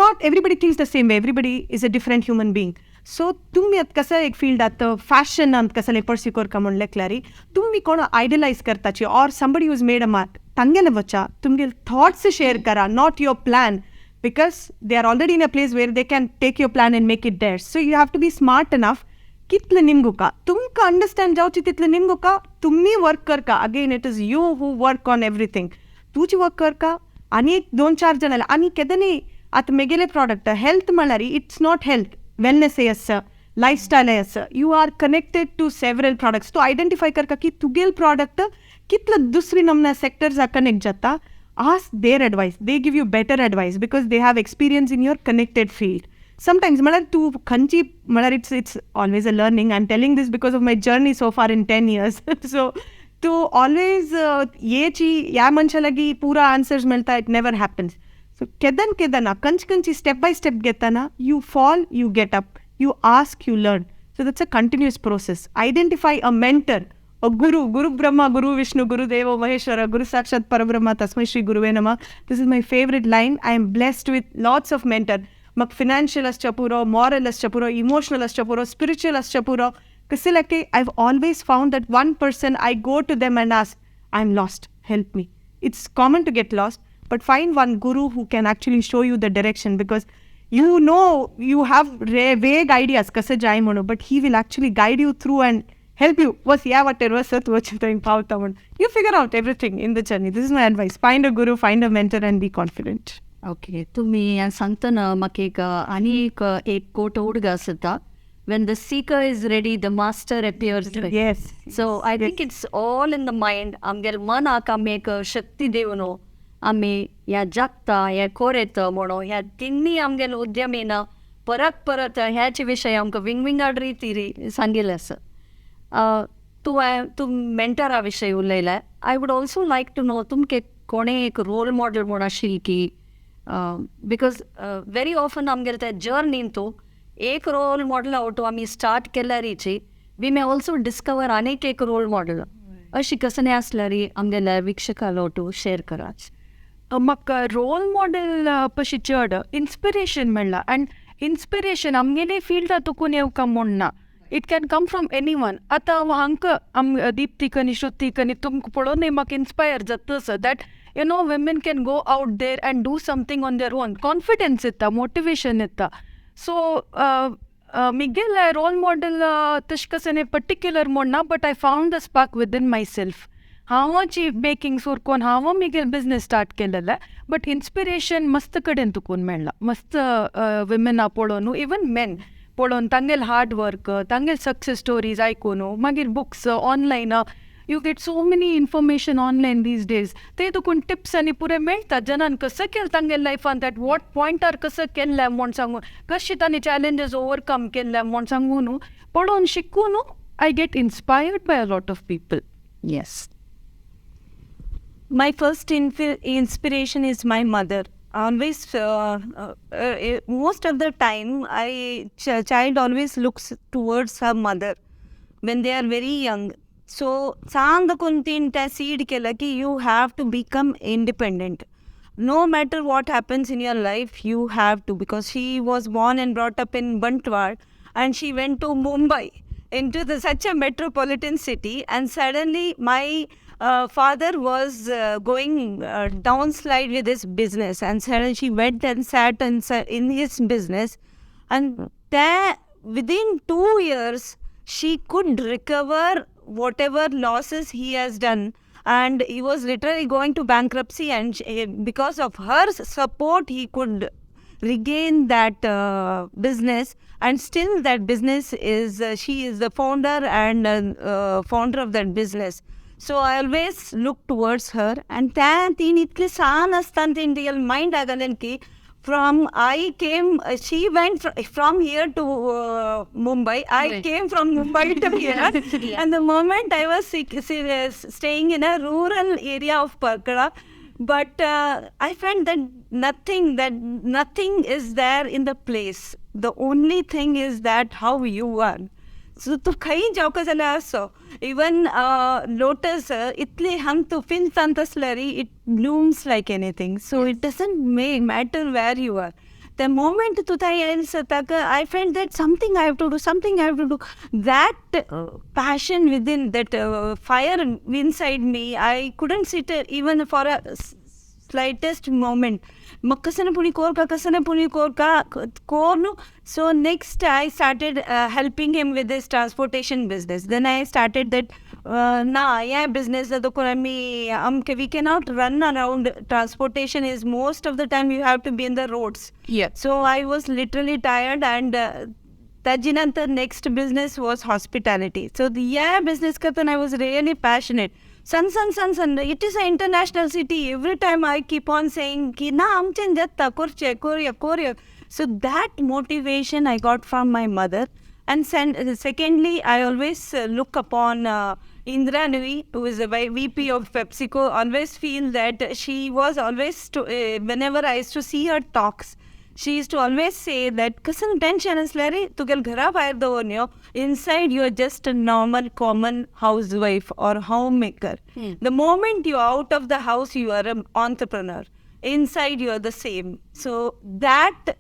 not everybody thinks the same way everybody is a different human being so तुम्ही आत कसं एक फील्ड आत fashion अंत कसले पर्स्यू करका म्हणून लेखल्यारी तुम्ही कोण आयडलाइज करताची और somebody who's made a mark तांगेले वचा तुमगे थॉट्स शेअर करा not your plan because they are already in a place where they can take your plan and make it theirs so you have to be smart enough कितलं निमगुका तुमकां understand जावची तितलं निमगुका तुम्ही वर्क करका again it is you who work on everything तुजी work करका आनी एक 2-4 जाण आनी केदां न्ही आतां मेगेले प्रॉडक्ट हेल्थ म्हळ्यार इट्स नॉट हेल्थ वेलनेसय आसा लायफस्टायलय आसा you are connected to several products तूं आयडेंटिफाय करका की तुगेल प्रॉडक्ट कितलं दुसरी नमना सेक्टर्साक कनेक्ट जाता ask their advice they give you better advice because they have experience in your connected field sometimes malar tu khanchi malar it's always a learning I'm telling this because of my journey so far in 10 years so तो always ये ची या मनशालागी पूरा answers मेळटा it never happens. So केदन कंची step by step घेताना you fall you get up, you ask you learn. So that's a continuous process. Identify a mentor, a Guru Brahma, Guru Vishnu, Guru Deva Maheshwara, Guru Sakshat Parabrahma, Tasmai Shri Guruve Namah. This is my favorite line. I am blessed with lots of mentor. Mak financial as chapuro, moral as chapuro, emotional as chapuro, spiritual as chapuro. Kasilake, I've always found that one person I go to them and ask, I'm lost, help me. It's common to get lost, but find one Guru who can actually show you the direction, because you know you have vague ideas kase jai mono, but he will actually guide you through and help you. You figure out everything in the journey. This is my advice. Find a guru, find a mentor, and be confident. Okay, तुम्ही सांगतना म्हाका एक coat उडगा आसता, when the seeker is ready the master appears. Yes. So I think it's all in the mind. आमगेल मन आमी एक शक्ती दिवनो, आमी ह्या जगता हे कोरेता म्हणून ह्या तिन्नी आमगेल उद्यमीन परत ह्याचे विशय आमकां विंगविंगड रिती सांगिल्ले आसा. तूं मेंटरा विशय उलयला. I would also like to know तुमके कोणें एक रोल मॉडेल म्हूण आशिल्ली की, बिकॉज वेरी ऑफन आमगेले त्या जर्नीन तूं एक रोल मॉडेल आवटू आमी स्टार्ट केल्यारीची वी मे ऑल्सो डिस्कवर आनीक एक रोल मॉडेल अशी कसं आसल्यारी आमगेल्या वीक्षकाल आवटू शेअर कराच. म्हाका रोल मॉडेल पशी चड इन्स्पिरेशन मेळ्ळा. अँड इन्स्पिरेशन आमगेले फिल्डा तुकून येवका म्हूण ना, it can come from any one. आतां हांकां दीप्तीक आनी श्रुतीक आनी तुमकां पळोवन म्हाका इन्स्पायर जाता sir that you know women can go out there and do something on their own. Confidence येता, motivation येता. So Miguel role model तशें particular म्हूण ना, but I found the spark within myself. हांवाची बेकिंग सोरकोन हांव मिगेल बिझनेस स्टार्ट केलेले, बट इन्स्पिरेशन मस्त कडेन तुकून मेळ्ळा. मस्त विमेना पळोवन, इवन मेन पळोवन तांगेल हार्ड वर्क, तांगेल सक्सेस स्टोरीज आयकून, मागीर books online, you get so many information online these days. ते तुकून टिप्स आनी पुरे मेळटा जनान कसं केलें तांगेल लायफान, दॅट वॉट पॉयंटार कसं केल्लें म्हूण सांगून, कशें तांणी चॅलेंजीस ओवरकम केल्ले म्हूण सांगून पळोवन शिकून I get inspired bye a lot of people. Yes. My first inspiration is my mother. Always, most of the time, child always looks towards her mother when they are very young. So, sand kuntinta seed kelaki, you have to become independent. No matter what happens in your life, you have to, because she was born and brought up in Bantwal, and she went to Mumbai, into such a metropolitan city, and suddenly my father was going downslide with his business, and suddenly she went and sat in his business, and there within 2 years she could recover whatever losses he has done, and he was literally going to bankruptcy, and because of her support he could regain that business, and still that business is she is the founder and founder of that business. So I always look towards her, and that in itli san astant in real mind agalenki from I came, she went from here to Mumbai, I came from Mumbai to here. And the moment I was staying in a rural area of Parkala, but I felt that nothing is there in the place. The only thing is that how you are. So to कहीं जाओ चला सो even lotus इतने हम तो fin तंतस्लरी it blooms like anything. So it doesn't matter where you are. The moment to I felt that something I have to do. That passion within, that fire inside me, I couldn't sit even for a slightest moment. So next I started helping him with his transportation business. Then I started that business we cannot run around. Transportation is most of the time you have to be in the roads. Yeah. So I was literally tired, and the next business was hospitality. So the business I was really passionate. Sun. It is an international city. Every time I keep on saying, Korea. So that motivation I got from my mother. And secondly, I always look upon Indra Nui, who is the VP of PepsiCo. Always feel that she was always whenever I used to see her talks, she used to always say that kasan tension is lari tugal ghara bahar do onyo, inside you are just a normal common housewife or homemaker. The moment you are out of the house, you are an entrepreneur. Inside you are the same. So that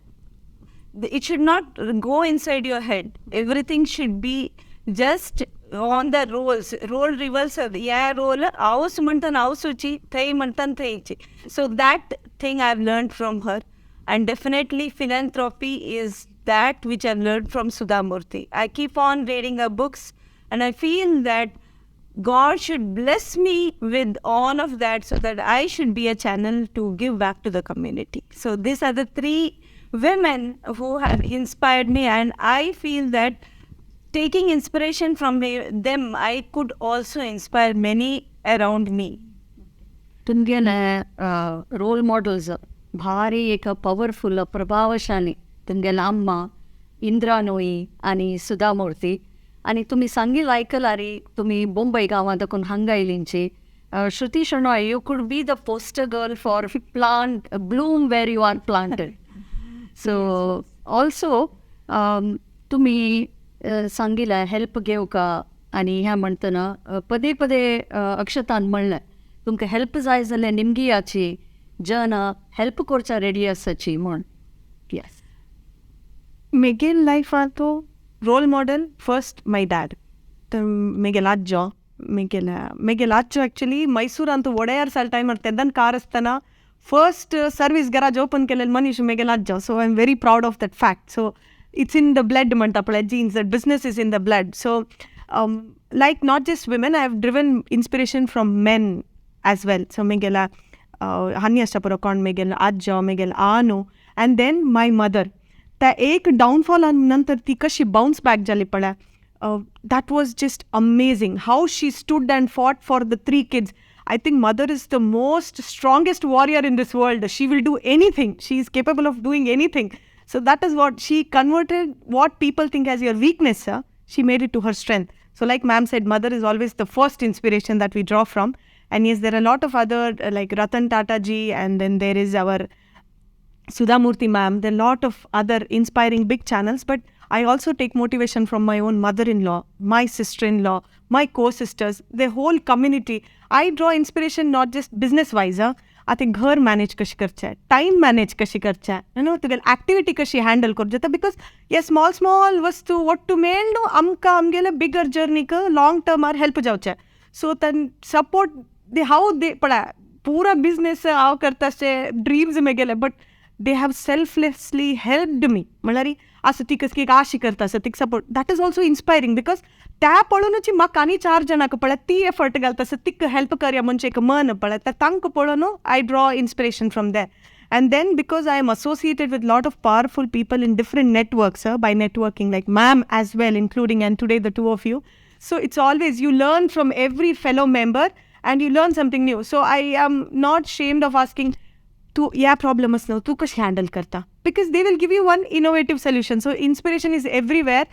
it should not go inside your head. Everything should be just on the role reversal. Yeah, role house mantan house uchi, thai mantan thai uchi. So that thing I've learned from her. And definitely philanthropy is that which I've learned from Sudha Murthy. I keep on reading her books, and I feel that God should bless me with all of that so that I should be a channel to give back to the community. So these are the 3 women who have inspired me, and I feel that taking inspiration from them, I could also inspire many around me. तुमगेले role models भारी एक powerful प्रभावशाली तुमगेले अम्मा इंद्रा नोई आणि सुधा मूर्ती आणि तुम्ही सांगिल आयकलारी तुम्ही मुंबई गांवां देखून हांगा आयलींची Shruti Shenoy you could be the poster girl for plant bloom where you are planted so also तुम्ही सांगिला हेल्प घेवका आणि ह्या म्हणटना पदे पदे अक्षतान म्हणलें तुमकां हेल्प जाय जाल्यार निमगी याची जन हेल्प करच्या रेडी आसाची म्हण येस मेगेल लायफांतो role model first my dad तर मेगेल आज्जो मेगेल आज्जो एक्चुली मैसूरांतू वोडेयार साल टायमार तेदन कार आसतना फर्स्ट सर्वीस गॅराज ओपन केलें मनीस मेगेल आज्जो so I am very proud of that fact so it's in the blood म्हणटा पळय genes that business is in the blood so like not just women I have driven inspiration from men as well. So Miguel Hani Astapura Kon Miguel Ajja Miguel Anu and then my mother. The ek downfall nantar ती कशी bounce back झाली पडा. That was just amazing. How she stood and fought for the 3 kids. I think mother is the most strongest warrior in this world. She will do anything. She is capable of doing anything. So that is what she converted what people think as your weakness. She made it to her strength. So like ma'am said, mother is always the first inspiration that we draw from. And yes, there are a lot of other like Ratan Tata ji, and then there is our Sudha Murthy ma'am. There are a lot of other inspiring big channels, but I also take motivation from my own mother-in-law, my sister-in-law, my co-sisters, the whole community. I draw inspiration not just business-wise. I think घर manage कशी करचे, time manage कशी करचे, तुगेल activity कशी handle करचे because ये small वस्तू what to mail no आमका आमगेले bigger journey का long term आर help जावचे. So then support they how they पड़ा पूरा business आव करता से dreams में गेले but they have selflessly helped me. म्हळ्यार असं ती कसकी एक आशी करता असं ती support that is also inspiring because त्या पळोवनूच म्हाका आनी 4 जाणांक पळय ती एफर्ट घालता असं तिक हेल्प करया म्हणजे एक मन पळय तर तांकां पळोवन I draw inspiration from there. And then because I am associated with lot of powerful people in different networks by networking like ma'am as well including and today the 2 of you. So it's always you learn from every fellow member and you learn something new. So I am not ashamed of asking तू या प्रॉब्लमच न्हू तू कशी handle करता because they will give you one innovative solution. So inspiration is everywhere.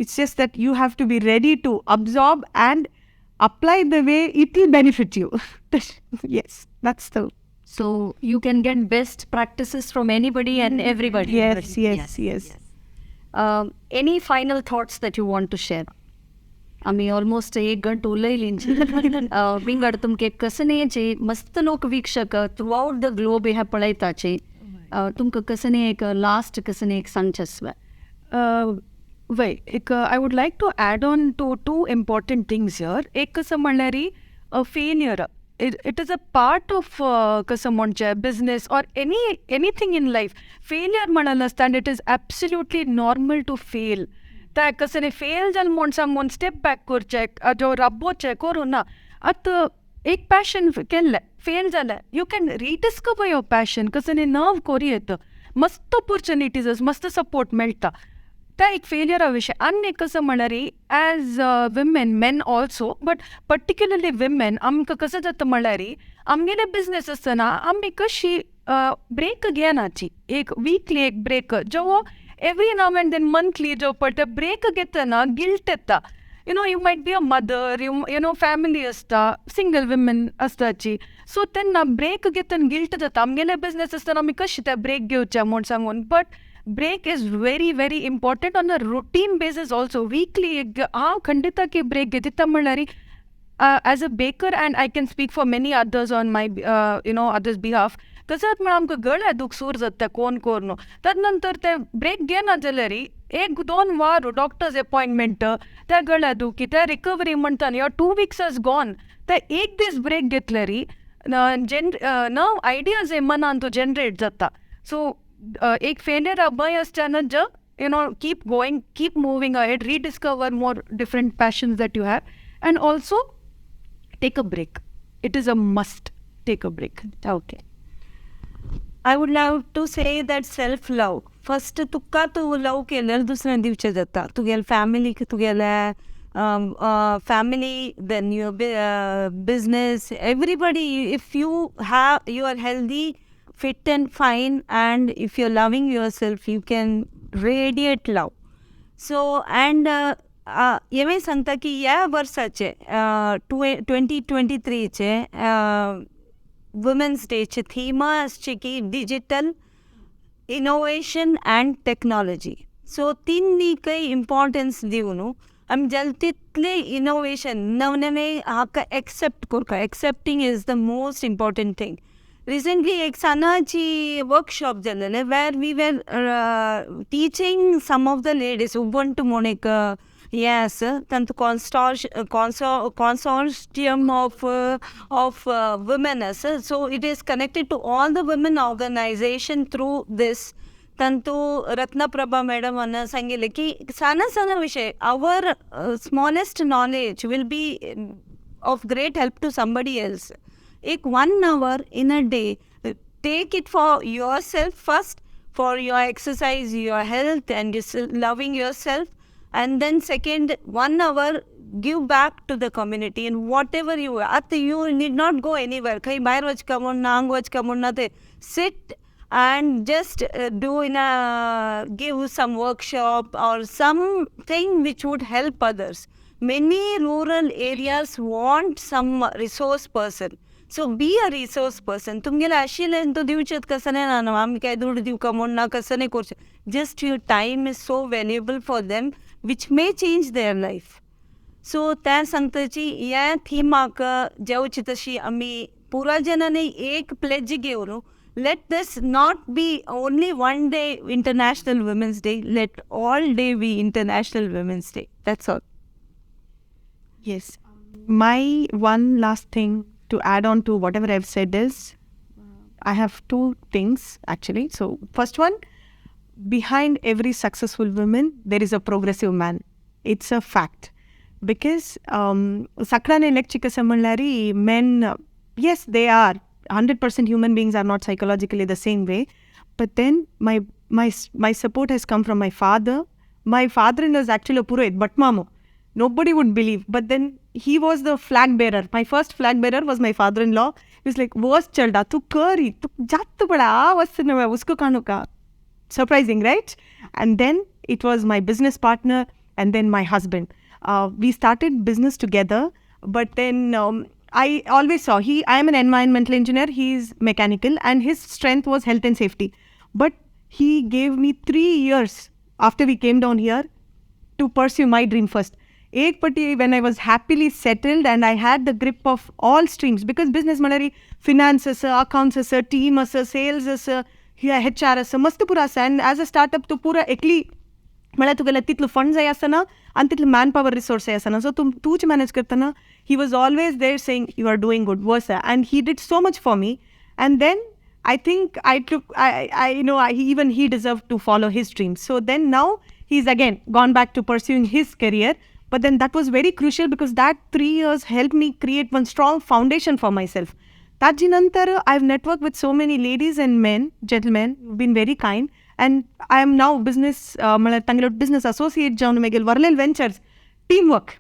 It's just that you have to be ready to absorb and apply the way it will benefit you. Yes, that's the so you can get best practices from anybody and everybody. Yes. Any final thoughts that you want to share? आम्ही almost 1 घंटा उलयलींची विंगड तुमके कसनेचे मस्त लोक वीक्षक through out the globe ह्या पळयताचे तुमकां कसने एक last कसने एक सांगचेस्व वय एक I would like to add on to 2 important things here एक कसं म्हणल्यार failure it is a part of कसं म्हणचे business or anything in life failure म्हणाल आसता and it is absolutely normal to fail. त्या कसं फेल जाल म्हण सांगून स्टेप बॅक करचे जो राबोवचे करूं ना आतां एक पॅशन केल्लें फेल जालें you can rediscover your passion कसं नर्व कोरी येता मस्त ऑपॉर्च्युनिटीज मस्त सपोर्ट मेळटा त्या एक फेलियरा विशय आनी एक कसं म्हणल्यार as women men also but particularly women आमकां कसं जाता म्हणल्यार आमगेले बिझनेस आसतना आमी कशी ब्रेक घेनाची एक वीकली एक ब्रेक जो every now and then monthly job but the break getana guilt etta. You might be a mother, family asta, single women astachi. So then na break getan guilt etta. Amgele business asta na mikashita break geucha mon sangon. But break is very, very important on a routine basis also. Weekly, khandita ke break getita malari. As a baker, and I can speak for many others on my, others' behalf. कसं म्हणा आमकां गळ्या दूख सूर जाता कोण कोण ताज नंतर ते ब्रेक घेना जाल्यार 1-2 वार डॉक्टर्स अपॉइंटमेंट त्या गळ्या दुखी त्या रिकवरी म्हणटा न्ही 2 weeks has gone ते एक दीस ब्रेक घेतल्यार नव आयडियाज मनान तो जनरेट जाता. सो एक फेलियर भंय आसच्यानच keep going, keep moving ahead, rediscover more different passions that you have, and also take a break. It is a must. Take a break. Okay. I would love to say that self-love. First, तुका तू love केल्यार दुसऱ्या दिवचे जाता. तुगेल family, तुगेले family, then your business, everybody. If you are healthy, fit and fine, and if you're loving yourself, you can radiate love. So, and येवें सांगता की ह्या वर्साचे 2023 चे वुमेन्स डेचे थीम आसचे की डिजिटल इनोवेशन एंड टेक्नॉलॉजी. सो तीन काही इम्पॉर्टन्स दिवन आमी जाल तितले इनोवेशन नवनवे हाका एक्सेप्ट करता. Accepting is the most important thing. Recently एक सनाची वर्कशॉप जालेले where we were teaching some of the ladies Ubuntu म्हूण एक yes tanto consortium of women so it is connected to all the women organization through this. tanto Ratna Prabha madam anna sangile ki sana vishay our smallest knowledge will be of great help to somebody else. Ek 1 hour in a day, take it for yourself first, for your exercise, your health, and loving yourself. And then second, 1 hour give back to the community in whatever you are. You need not go anywhere. Kai bair vach kamun na ang vach kamun na te sit and just give some workshop or something which would help others. Many rural areas want some resource person. So be a resource person. तुमगेला आशिल्लें तो दिवचेत कसने ना आमी काय दूर दिव come on ना कसने करचे. Just your time is so valuable for them, which may change their life. So त्या सांगताची ह्या थिमाक जेवची तशी आमी पुरा जनांनी एक प्लेज घेवन let this not be only one day International Women's Day. Let all day be International Women's Day. That's all. Yes. My one last thing to add on to whatever I've said is, I have 2 things actually. So first one, behind every successful woman, there is a progressive man. It's a fact. Because sakrane lekchika samanlari men, yes, they are 100% human beings, are not psychologically the same way. But then my support has come from my father. My father-in-law is actually a purohit, but mamo. Nobody would believe. But then he was the flag bearer. My first flag bearer was my father-in-law. He was like, "Was chalda, tu kari, tu jat bada, wasna hai, usko kano ka." Surprising, right? And then it was my business partner and then my husband. We started business together. But then I always saw, I am an environmental engineer, he is mechanical, and his strength was health and safety. But he gave me 3 years after we came down here to pursue my dream first. When I was happily settled and I had the grip of all streams, because business manari finance accounts team sales HR mast pura and as a startup to pura ekli mala tugela titlu funds ayasana and titlu manpower resource ayasana, so tuch manage kartana. He was always there saying you are doing good versa, and he did so much for me. And then I think he deserved to follow his dreams. So then now he's again gone back to pursuing his career. But then that was very crucial because that 3 years helped me create one strong foundation for myself. Tajinantar, I've networked with so many ladies and gentlemen who've been very kind. And I am now business associate John Megil Varlel Ventures. Teamwork.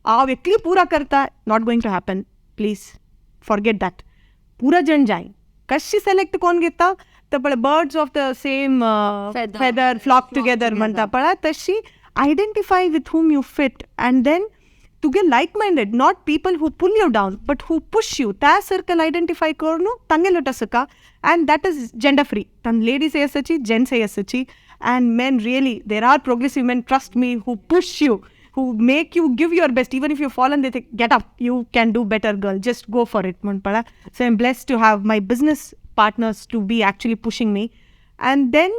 Ekli pura karta, not going to happen. Please forget that. Pura jan jai. Kashi select kon geta, तर पळय birds of the same feather flock together म्हणटा पळय तशी identify with whom you fit and then तुगे like minded not people who pull you down but who push you त्या circle identify करून तांगे लोट आसका and that is gender free tan ladies asachi gents asachi and men really there are progressive men trust me who push you who make you give your best even if you fall and they think get up you can do better girl just go for it manpada. So I'm blessed to have my business partners to be actually pushing me and then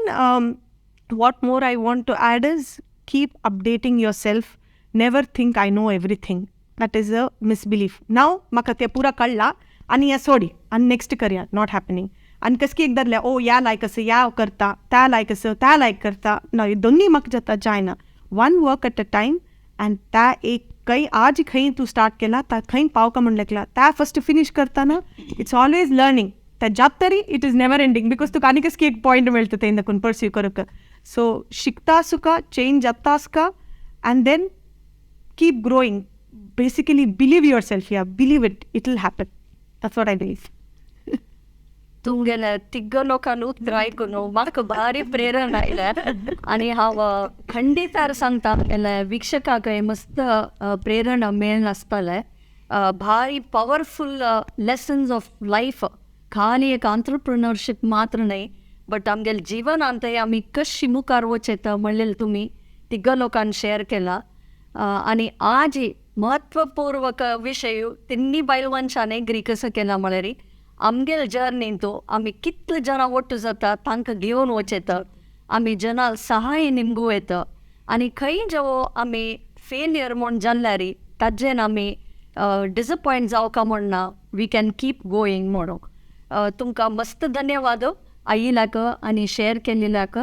what more I want to add is keep updating yourself, never think I know everything. That is a misbelief. Now maka te pura kalla आणि या सोडी आणि next करूया not happening आणि कसकी एकदा धरल्या ओ या लायक असं या करता त्या लायक असं त्या लायक करता ना दोन्ही म्हाका जाता जायना one work at a time and त्या एक खंय आज खंय तूं स्टार्ट केला त्या खंय पावका म्हण लेकला त्या फस्ट फिनीश करताना इट्स ऑलवेज लर्निंग त्या जात तरी it is never ending because तुका आनी कसकी एक पॉयंट मेळटा तें देखून परस्यू करक सो शिकता आसुका चेंज जाता आसका and then keep growing basically believe your self या believe it it will happen. That's what I believe. तुमगेले तिग्ग लोकांनू आयकून म्हाका भारी प्रेरण आयल्या आनी हांव खंडीतार सांगता गेल्या विक्षकाकय मस्त प्रेरण मेळन आसतलें भारी पॉवरफुल लेसन्स ऑफ लायफ खाली एक ऑन्टरप्रिनरशीप मात्र न्हय बट आमगेले जिवनांतय आमी कशी मुखार वचयता म्हणलें तुमी तिग्ग लोकांनी शेअर केला आणि आज महत्वपूर्वक विषय तिन्नी बायलवांशान एग्री कसं केला म्हळ्यार आमगेल जर्नींतू आमी कितले जाणां ओट्ट जाता तांकां घेवन वचयता आमी जनाल सहाय निमगू येता आनी खंय जेवो आमी फेलियर म्हूण जाल्ल्यार ताजेन आमी डिसपॉयंट जावका म्हणना वी कॅन कीप गोईंग म्हणून तुमकां मस्त धन्यवाद आयिल्ल्याक आनी शेअर केलेल्याक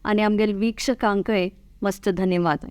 आनी आमगेल विक्षकांकय मस्त धन्यवाद.